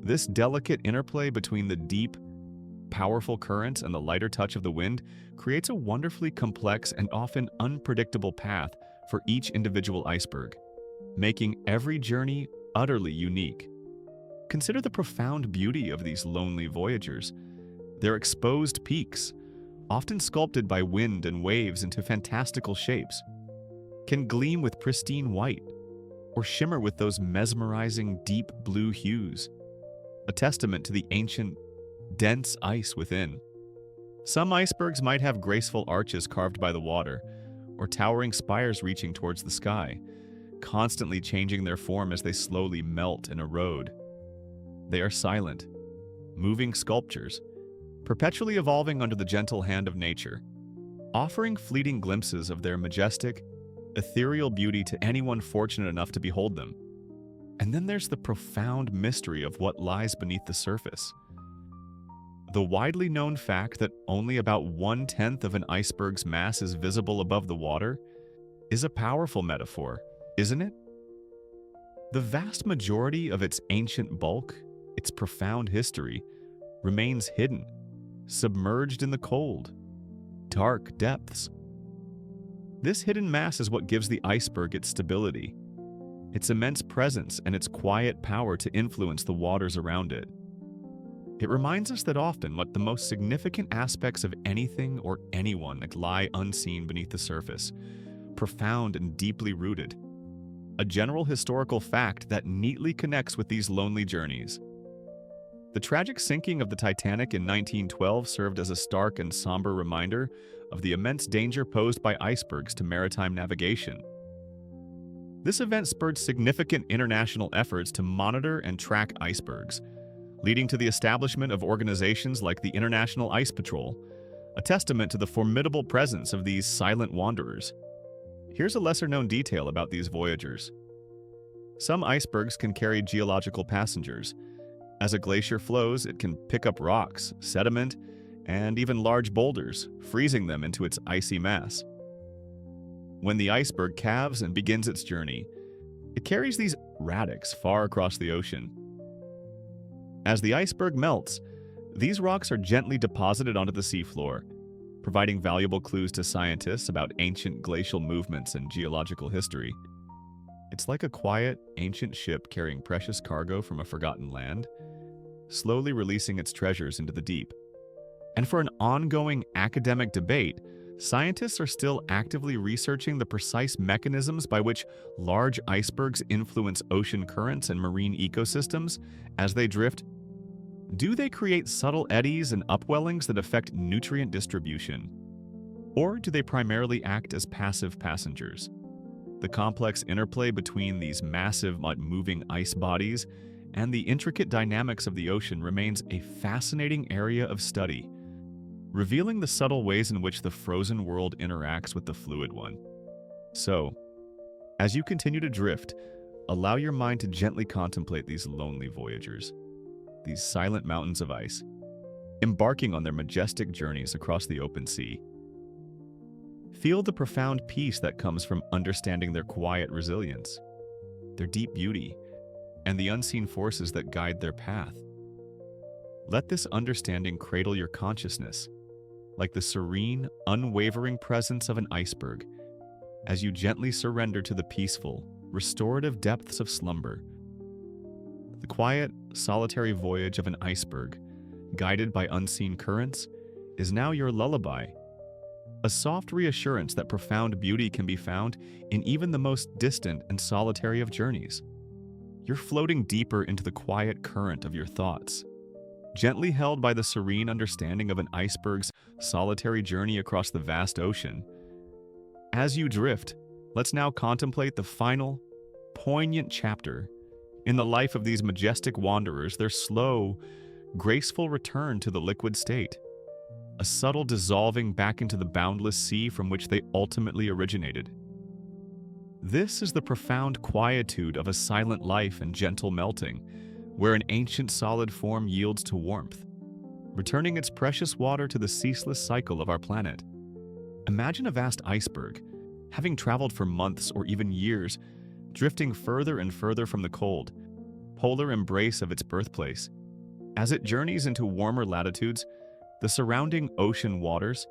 This delicate interplay between the deep, powerful currents and the lighter touch of the wind creates a wonderfully complex and often unpredictable path for each individual iceberg, making every journey utterly unique. Consider the profound beauty of these lonely voyagers. Their exposed peaks, often sculpted by wind and waves into fantastical shapes, can gleam with pristine white or shimmer with those mesmerizing deep blue hues, a testament to the ancient, dense ice within. Some icebergs might have graceful arches carved by the water, or towering spires reaching towards the sky, constantly changing their form as they slowly melt and erode. They are silent, moving sculptures, perpetually evolving under the gentle hand of nature, offering fleeting glimpses of their majestic, ethereal beauty to anyone fortunate enough to behold them. And then there's the profound mystery of what lies beneath the surface. The widely known fact that only about 1/10 of an iceberg's mass is visible above the water is a powerful metaphor, isn't it? The vast majority of its ancient bulk, its profound history, remains hidden, submerged in the cold, dark depths. This hidden mass is what gives the iceberg its stability, its immense presence, and its quiet power to influence the waters around it. It reminds us that often the most significant aspects of anything or anyone lie unseen beneath the surface, profound and deeply rooted. A general historical fact that neatly connects with these lonely journeys. The tragic sinking of the Titanic in 1912 served as a stark and somber reminder of the immense danger posed by icebergs to maritime navigation. This event spurred significant international efforts to monitor and track icebergs, leading to the establishment of organizations like the International Ice Patrol, a testament to the formidable presence of these silent wanderers. Here's a lesser-known detail about these voyagers. Some icebergs can carry geological passengers. As a glacier flows, it can pick up rocks, sediment, and even large boulders, freezing them into its icy mass. When the iceberg calves and begins its journey, it carries these radix far across the ocean. As the iceberg melts, these rocks are gently deposited onto the seafloor, providing valuable clues to scientists about ancient glacial movements and geological history. It's like a quiet, ancient ship carrying precious cargo from a forgotten land, slowly releasing its treasures into the deep. And for an ongoing academic debate, scientists are still actively researching the precise mechanisms by which large icebergs influence ocean currents and marine ecosystems as they drift Do they create subtle eddies and upwellings that affect nutrient distribution? Or do they primarily act as passive passengers? The complex interplay between these massive, moving ice bodies and the intricate dynamics of the ocean remains a fascinating area of study, revealing the subtle ways in which the frozen world interacts with the fluid one. So, as you continue to drift, allow your mind to gently contemplate these lonely voyagers, these silent mountains of ice, embarking on their majestic journeys across the open sea. Feel the profound peace that comes from understanding their quiet resilience, their deep beauty, and the unseen forces that guide their path. Let this understanding cradle your consciousness, like the serene, unwavering presence of an iceberg, as you gently surrender to the peaceful, restorative depths of slumber. The quiet, solitary voyage of an iceberg, guided by unseen currents, is now your lullaby, a soft reassurance that profound beauty can be found in even the most distant and solitary of journeys. You're floating deeper into the quiet current of your thoughts, gently held by the serene understanding of an iceberg's solitary journey across the vast ocean. As you drift, let's now contemplate the final, poignant chapter in the life of these majestic wanderers, their slow, graceful return to the liquid state, a subtle dissolving back into the boundless sea from which they ultimately originated. This is the profound quietude of a silent life and gentle melting, where an ancient solid form yields to warmth, returning its precious water to the ceaseless cycle of our planet. Imagine a vast iceberg, having traveled for months or even years, drifting further and further from the cold, polar embrace of its birthplace. As it journeys into warmer latitudes, the surrounding ocean waters,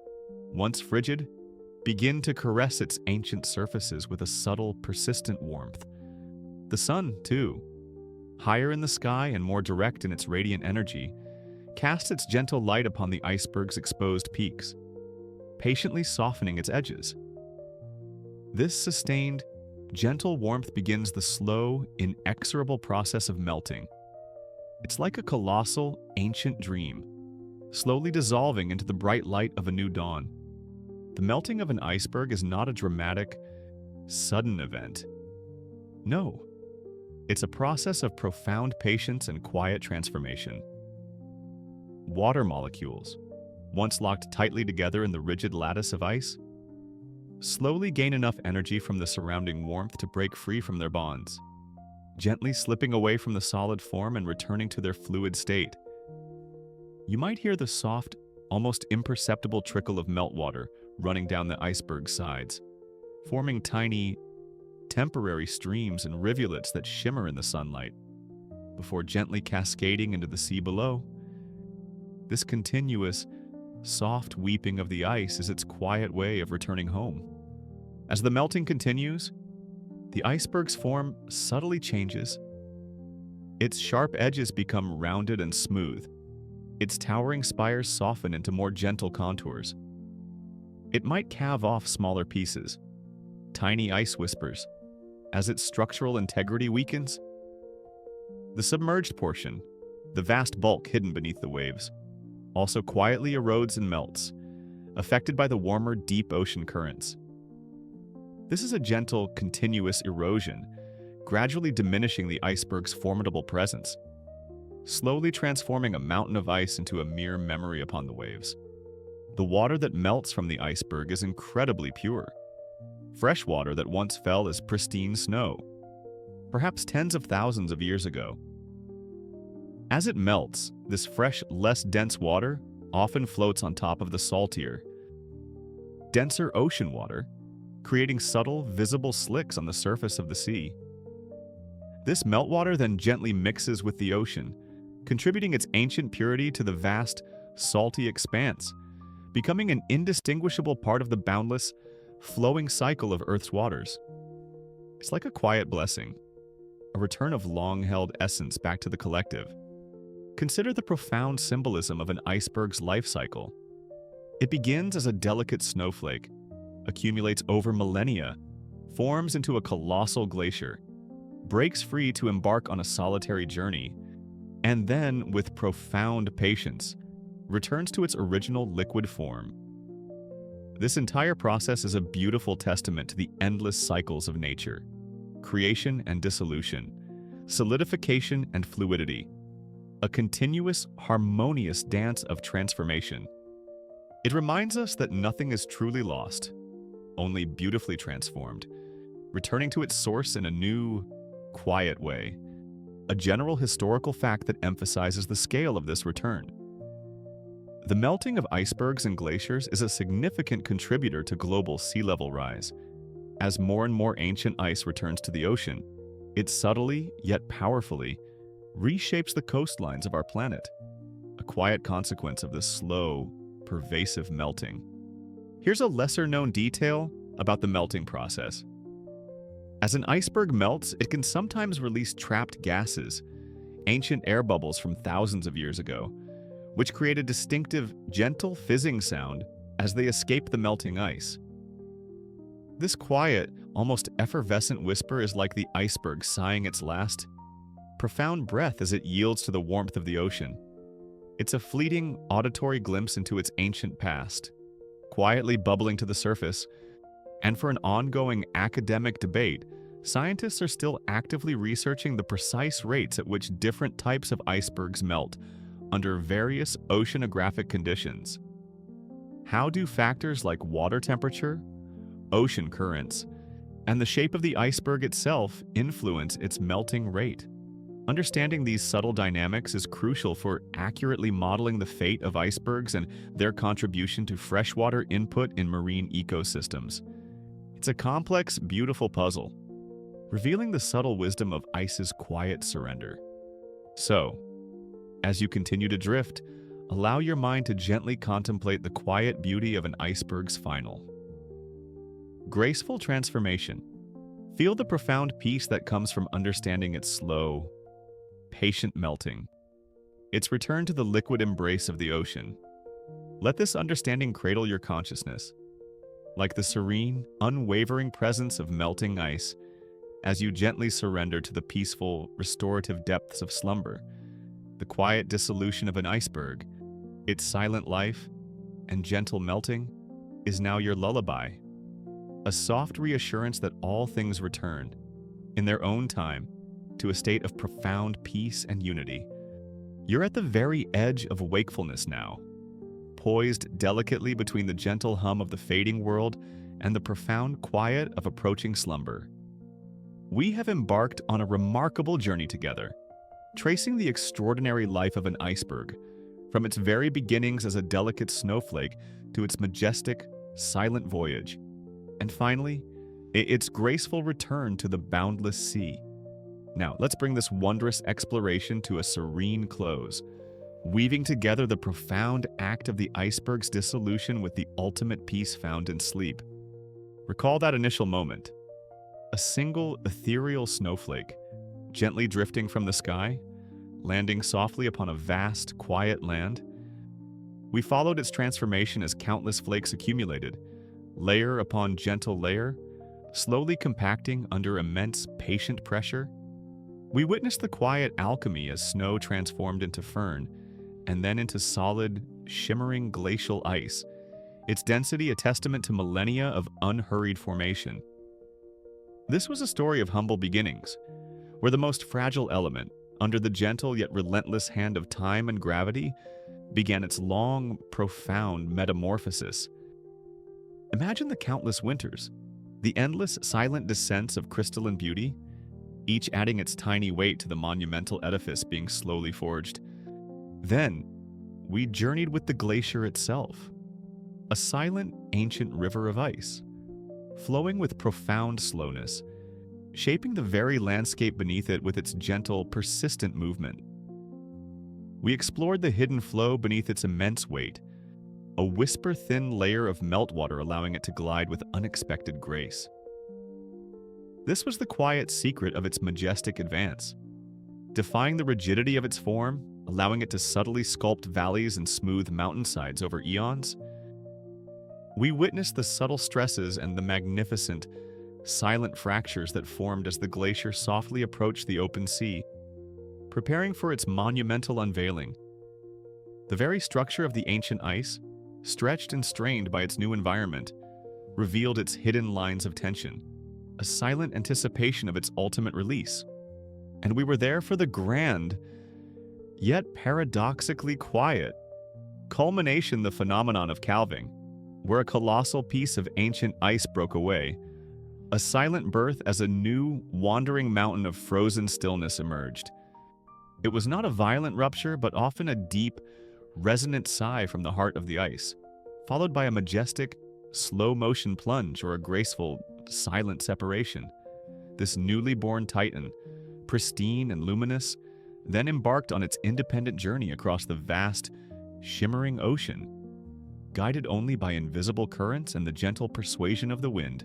once frigid, begin to caress its ancient surfaces with a subtle, persistent warmth. The sun, too, higher in the sky and more direct in its radiant energy, casts its gentle light upon the iceberg's exposed peaks, patiently softening its edges. This sustained, gentle warmth begins the slow, inexorable process of melting. It's like a colossal, ancient dream, slowly dissolving into the bright light of a new dawn. The melting of an iceberg is not a dramatic, sudden event. No, it's a process of profound patience and quiet transformation. Water molecules, once locked tightly together in the rigid lattice of ice, slowly gain enough energy from the surrounding warmth to break free from their bonds, gently slipping away from the solid form and returning to their fluid state. You might hear the soft, almost imperceptible trickle of meltwater running down the iceberg's sides, forming tiny, temporary streams and rivulets that shimmer in the sunlight, before gently cascading into the sea below. This continuous, soft weeping of the ice is its quiet way of returning home. As the melting continues, the iceberg's form subtly changes. Its sharp edges become rounded and smooth. Its towering spires soften into more gentle contours. It might calve off smaller pieces, tiny ice whispers, as its structural integrity weakens. The submerged portion, the vast bulk hidden beneath the waves, also quietly erodes and melts, affected by the warmer, deep ocean currents. This is a gentle, continuous erosion, gradually diminishing the iceberg's formidable presence, slowly transforming a mountain of ice into a mere memory upon the waves. The water that melts from the iceberg is incredibly pure, fresh water that once fell as pristine snow, perhaps tens of thousands of years ago. As it melts, this fresh, less dense water often floats on top of the saltier, denser ocean water, creating subtle, visible slicks on the surface of the sea. This meltwater then gently mixes with the ocean, contributing its ancient purity to the vast, salty expanse, becoming an indistinguishable part of the boundless, flowing cycle of Earth's waters. It's like a quiet blessing, a return of long-held essence back to the collective. Consider the profound symbolism of an iceberg's life cycle. It begins as a delicate snowflake, accumulates over millennia, forms into a colossal glacier, breaks free to embark on a solitary journey, and then, with profound patience, returns to its original liquid form. This entire process is a beautiful testament to the endless cycles of nature: creation and dissolution, solidification and fluidity, a continuous, harmonious dance of transformation. It reminds us that nothing is truly lost, only beautifully transformed, returning to its source in a new, quiet way, a general historical fact that emphasizes the scale of this return. The melting of icebergs and glaciers is a significant contributor to global sea level rise. As more and more ancient ice returns to the ocean, it subtly, yet powerfully, reshapes the coastlines of our planet, a quiet consequence of this slow, pervasive melting. Here's a lesser-known detail about the melting process. As an iceberg melts, it can sometimes release trapped gases, ancient air bubbles from thousands of years ago, which create a distinctive, gentle fizzing sound as they escape the melting ice. This quiet, almost effervescent whisper is like the iceberg sighing its last, profound breath as it yields to the warmth of the ocean. It's a fleeting, auditory glimpse into its ancient past, quietly bubbling to the surface. And for an ongoing academic debate, scientists are still actively researching the precise rates at which different types of icebergs melt under various oceanographic conditions. How do factors like water temperature, ocean currents, and the shape of the iceberg itself influence its melting rate? Understanding these subtle dynamics is crucial for accurately modeling the fate of icebergs and their contribution to freshwater input in marine ecosystems. It's a complex, beautiful puzzle, revealing the subtle wisdom of ice's quiet surrender. So, as you continue to drift, allow your mind to gently contemplate the quiet beauty of an iceberg's final. Graceful transformation. Feel the profound peace that comes from understanding its slow, patient melting, its return to the liquid embrace of the ocean. Let this understanding cradle your consciousness, like the serene, unwavering presence of melting ice, as you gently surrender to the peaceful, restorative depths of slumber. The quiet dissolution of an iceberg, its silent life and gentle melting, is now your lullaby, a soft reassurance that all things return, in their own time, to a state of profound peace and unity. You're at the very edge of wakefulness now, poised delicately between the gentle hum of the fading world and the profound quiet of approaching slumber. We have embarked on a remarkable journey together, tracing the extraordinary life of an iceberg, from its very beginnings as a delicate snowflake to its majestic, silent voyage, and finally, its graceful return to the boundless sea. Now, let's bring this wondrous exploration to a serene close, weaving together the profound act of the iceberg's dissolution with the ultimate peace found in sleep. Recall that initial moment. A single ethereal snowflake, gently drifting from the sky, landing softly upon a vast, quiet land. We followed its transformation as countless flakes accumulated, layer upon gentle layer, slowly compacting under immense, patient pressure. We witnessed the quiet alchemy as snow transformed into fern, and then into solid, shimmering glacial ice, its density a testament to millennia of unhurried formation. This was a story of humble beginnings, where the most fragile element, under the gentle yet relentless hand of time and gravity, began its long, profound metamorphosis. Imagine the countless winters, the endless, silent descents of crystalline beauty, each adding its tiny weight to the monumental edifice being slowly forged. Then, we journeyed with the glacier itself, a silent, ancient river of ice, flowing with profound slowness, shaping the very landscape beneath it with its gentle, persistent movement. We explored the hidden flow beneath its immense weight, a whisper-thin layer of meltwater allowing it to glide with unexpected grace. This was the quiet secret of its majestic advance, defying the rigidity of its form, allowing it to subtly sculpt valleys and smooth mountainsides over eons. We witnessed the subtle stresses and the magnificent, silent fractures that formed as the glacier softly approached the open sea, preparing for its monumental unveiling. The very structure of the ancient ice, stretched and strained by its new environment, revealed its hidden lines of tension, a silent anticipation of its ultimate release. And we were there for the grand, yet paradoxically quiet, culmination, the phenomenon of calving, where a colossal piece of ancient ice broke away, a silent birth as a new, wandering mountain of frozen stillness emerged. It was not a violent rupture, but often a deep, resonant sigh from the heart of the ice, followed by a majestic, slow-motion plunge or a graceful, silent separation. This newly born titan, pristine and luminous, then embarked on its independent journey across the vast, shimmering ocean, guided only by invisible currents and the gentle persuasion of the wind.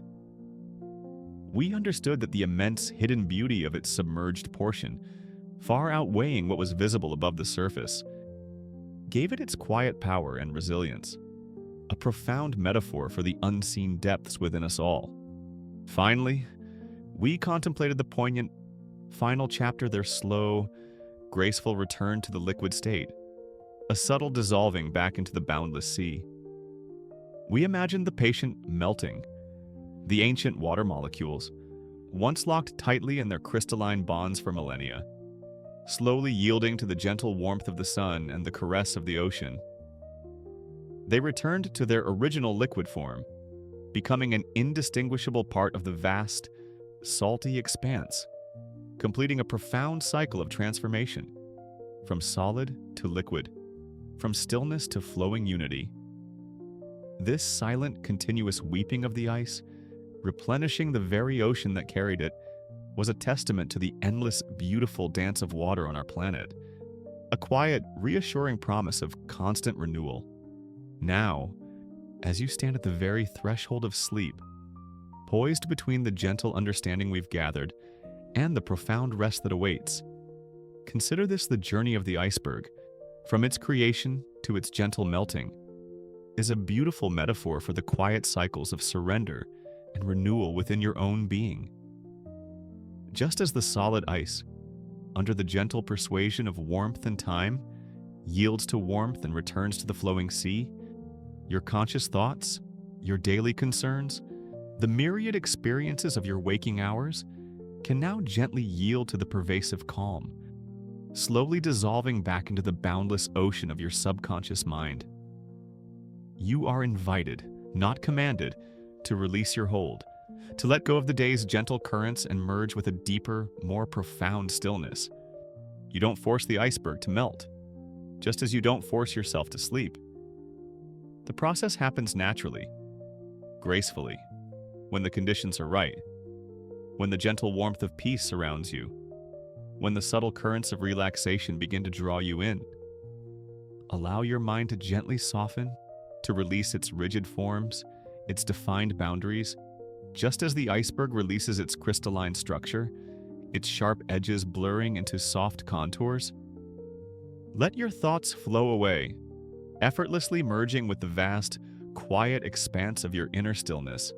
We understood that the immense hidden beauty of its submerged portion, far outweighing what was visible above the surface, gave it its quiet power and resilience, a profound metaphor for the unseen depths within us all. Finally, we contemplated the poignant final chapter, their slow, graceful return to the liquid state, a subtle dissolving back into the boundless sea. We imagined the patient melting, the ancient water molecules, once locked tightly in their crystalline bonds for millennia, slowly yielding to the gentle warmth of the sun and the caress of the ocean. They returned to their original liquid form, becoming an indistinguishable part of the vast, salty expanse, completing a profound cycle of transformation, from solid to liquid, from stillness to flowing unity. This silent, continuous weeping of the ice, replenishing the very ocean that carried it, was a testament to the endless, beautiful dance of water on our planet, a quiet, reassuring promise of constant renewal. Now, as you stand at the very threshold of sleep, poised between the gentle understanding we've gathered and the profound rest that awaits, consider this: the journey of the iceberg, from its creation to its gentle melting, is a beautiful metaphor for the quiet cycles of surrender and renewal within your own being. Just as the solid ice, under the gentle persuasion of warmth and time, yields to warmth and returns to the flowing sea, your conscious thoughts, your daily concerns, the myriad experiences of your waking hours can now gently yield to the pervasive calm, slowly dissolving back into the boundless ocean of your subconscious mind. You are invited, not commanded, to release your hold, to let go of the day's gentle currents and merge with a deeper, more profound stillness. You don't force the iceberg to melt, just as you don't force yourself to sleep. The process happens naturally, gracefully, when the conditions are right, when the gentle warmth of peace surrounds you, when the subtle currents of relaxation begin to draw you in. Allow your mind to gently soften, to release its rigid forms, its defined boundaries, just as the iceberg releases its crystalline structure, its sharp edges blurring into soft contours. Let your thoughts flow away, effortlessly merging with the vast, quiet expanse of your inner stillness,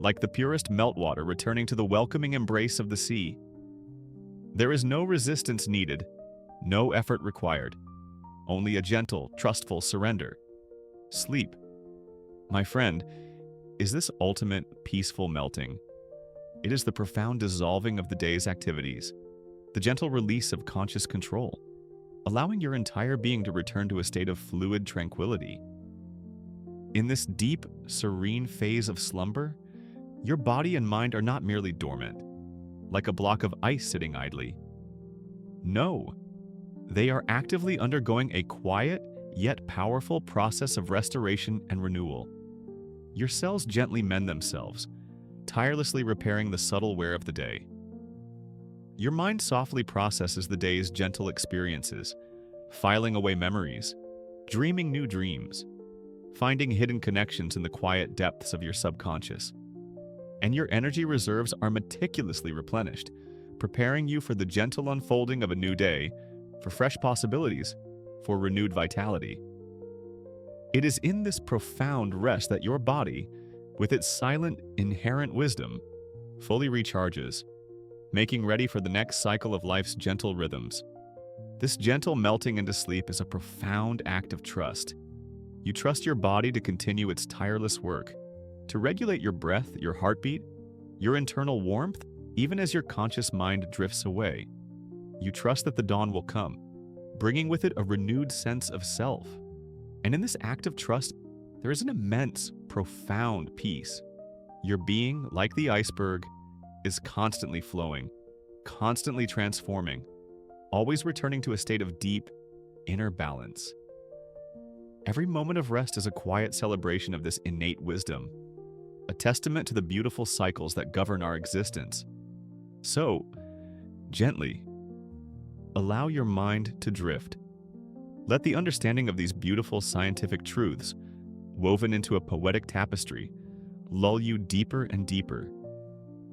like the purest meltwater returning to the welcoming embrace of the sea. There is no resistance needed, no effort required, only a gentle, trustful surrender. Sleep, my friend, is this ultimate, peaceful melting. It is the profound dissolving of the day's activities, the gentle release of conscious control, allowing your entire being to return to a state of fluid tranquility. In this deep, serene phase of slumber, your body and mind are not merely dormant, like a block of ice sitting idly. No, they are actively undergoing a quiet, yet powerful process of restoration and renewal. Your cells gently mend themselves, tirelessly repairing the subtle wear of the day. Your mind softly processes the day's gentle experiences, filing away memories, dreaming new dreams, finding hidden connections in the quiet depths of your subconscious. And your energy reserves are meticulously replenished, preparing you for the gentle unfolding of a new day, for fresh possibilities, for renewed vitality. It is in this profound rest that your body, with its silent, inherent wisdom, fully recharges, making ready for the next cycle of life's gentle rhythms. This gentle melting into sleep is a profound act of trust. You trust your body to continue its tireless work, to regulate your breath, your heartbeat, your internal warmth, even as your conscious mind drifts away. You trust that the dawn will come, bringing with it a renewed sense of self. And in this act of trust, there is an immense, profound peace. Your being, like the iceberg, is constantly flowing, constantly transforming, always returning to a state of deep, inner balance. Every moment of rest is a quiet celebration of this innate wisdom, a testament to the beautiful cycles that govern our existence. So, gently, allow your mind to drift. Let the understanding of these beautiful scientific truths, woven into a poetic tapestry, lull you deeper and deeper.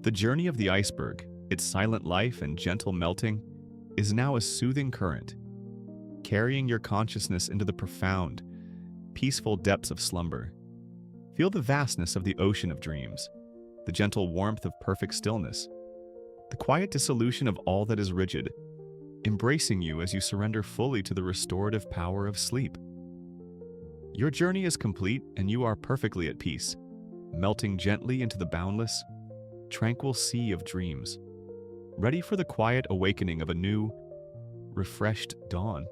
The journey of the iceberg, its silent life and gentle melting, is now a soothing current, carrying your consciousness into the profound, peaceful depths of slumber. Feel the vastness of the ocean of dreams, the gentle warmth of perfect stillness, the quiet dissolution of all that is rigid, embracing you as you surrender fully to the restorative power of sleep. Your journey is complete and you are perfectly at peace, melting gently into the boundless, tranquil sea of dreams, ready for the quiet awakening of a new, refreshed dawn.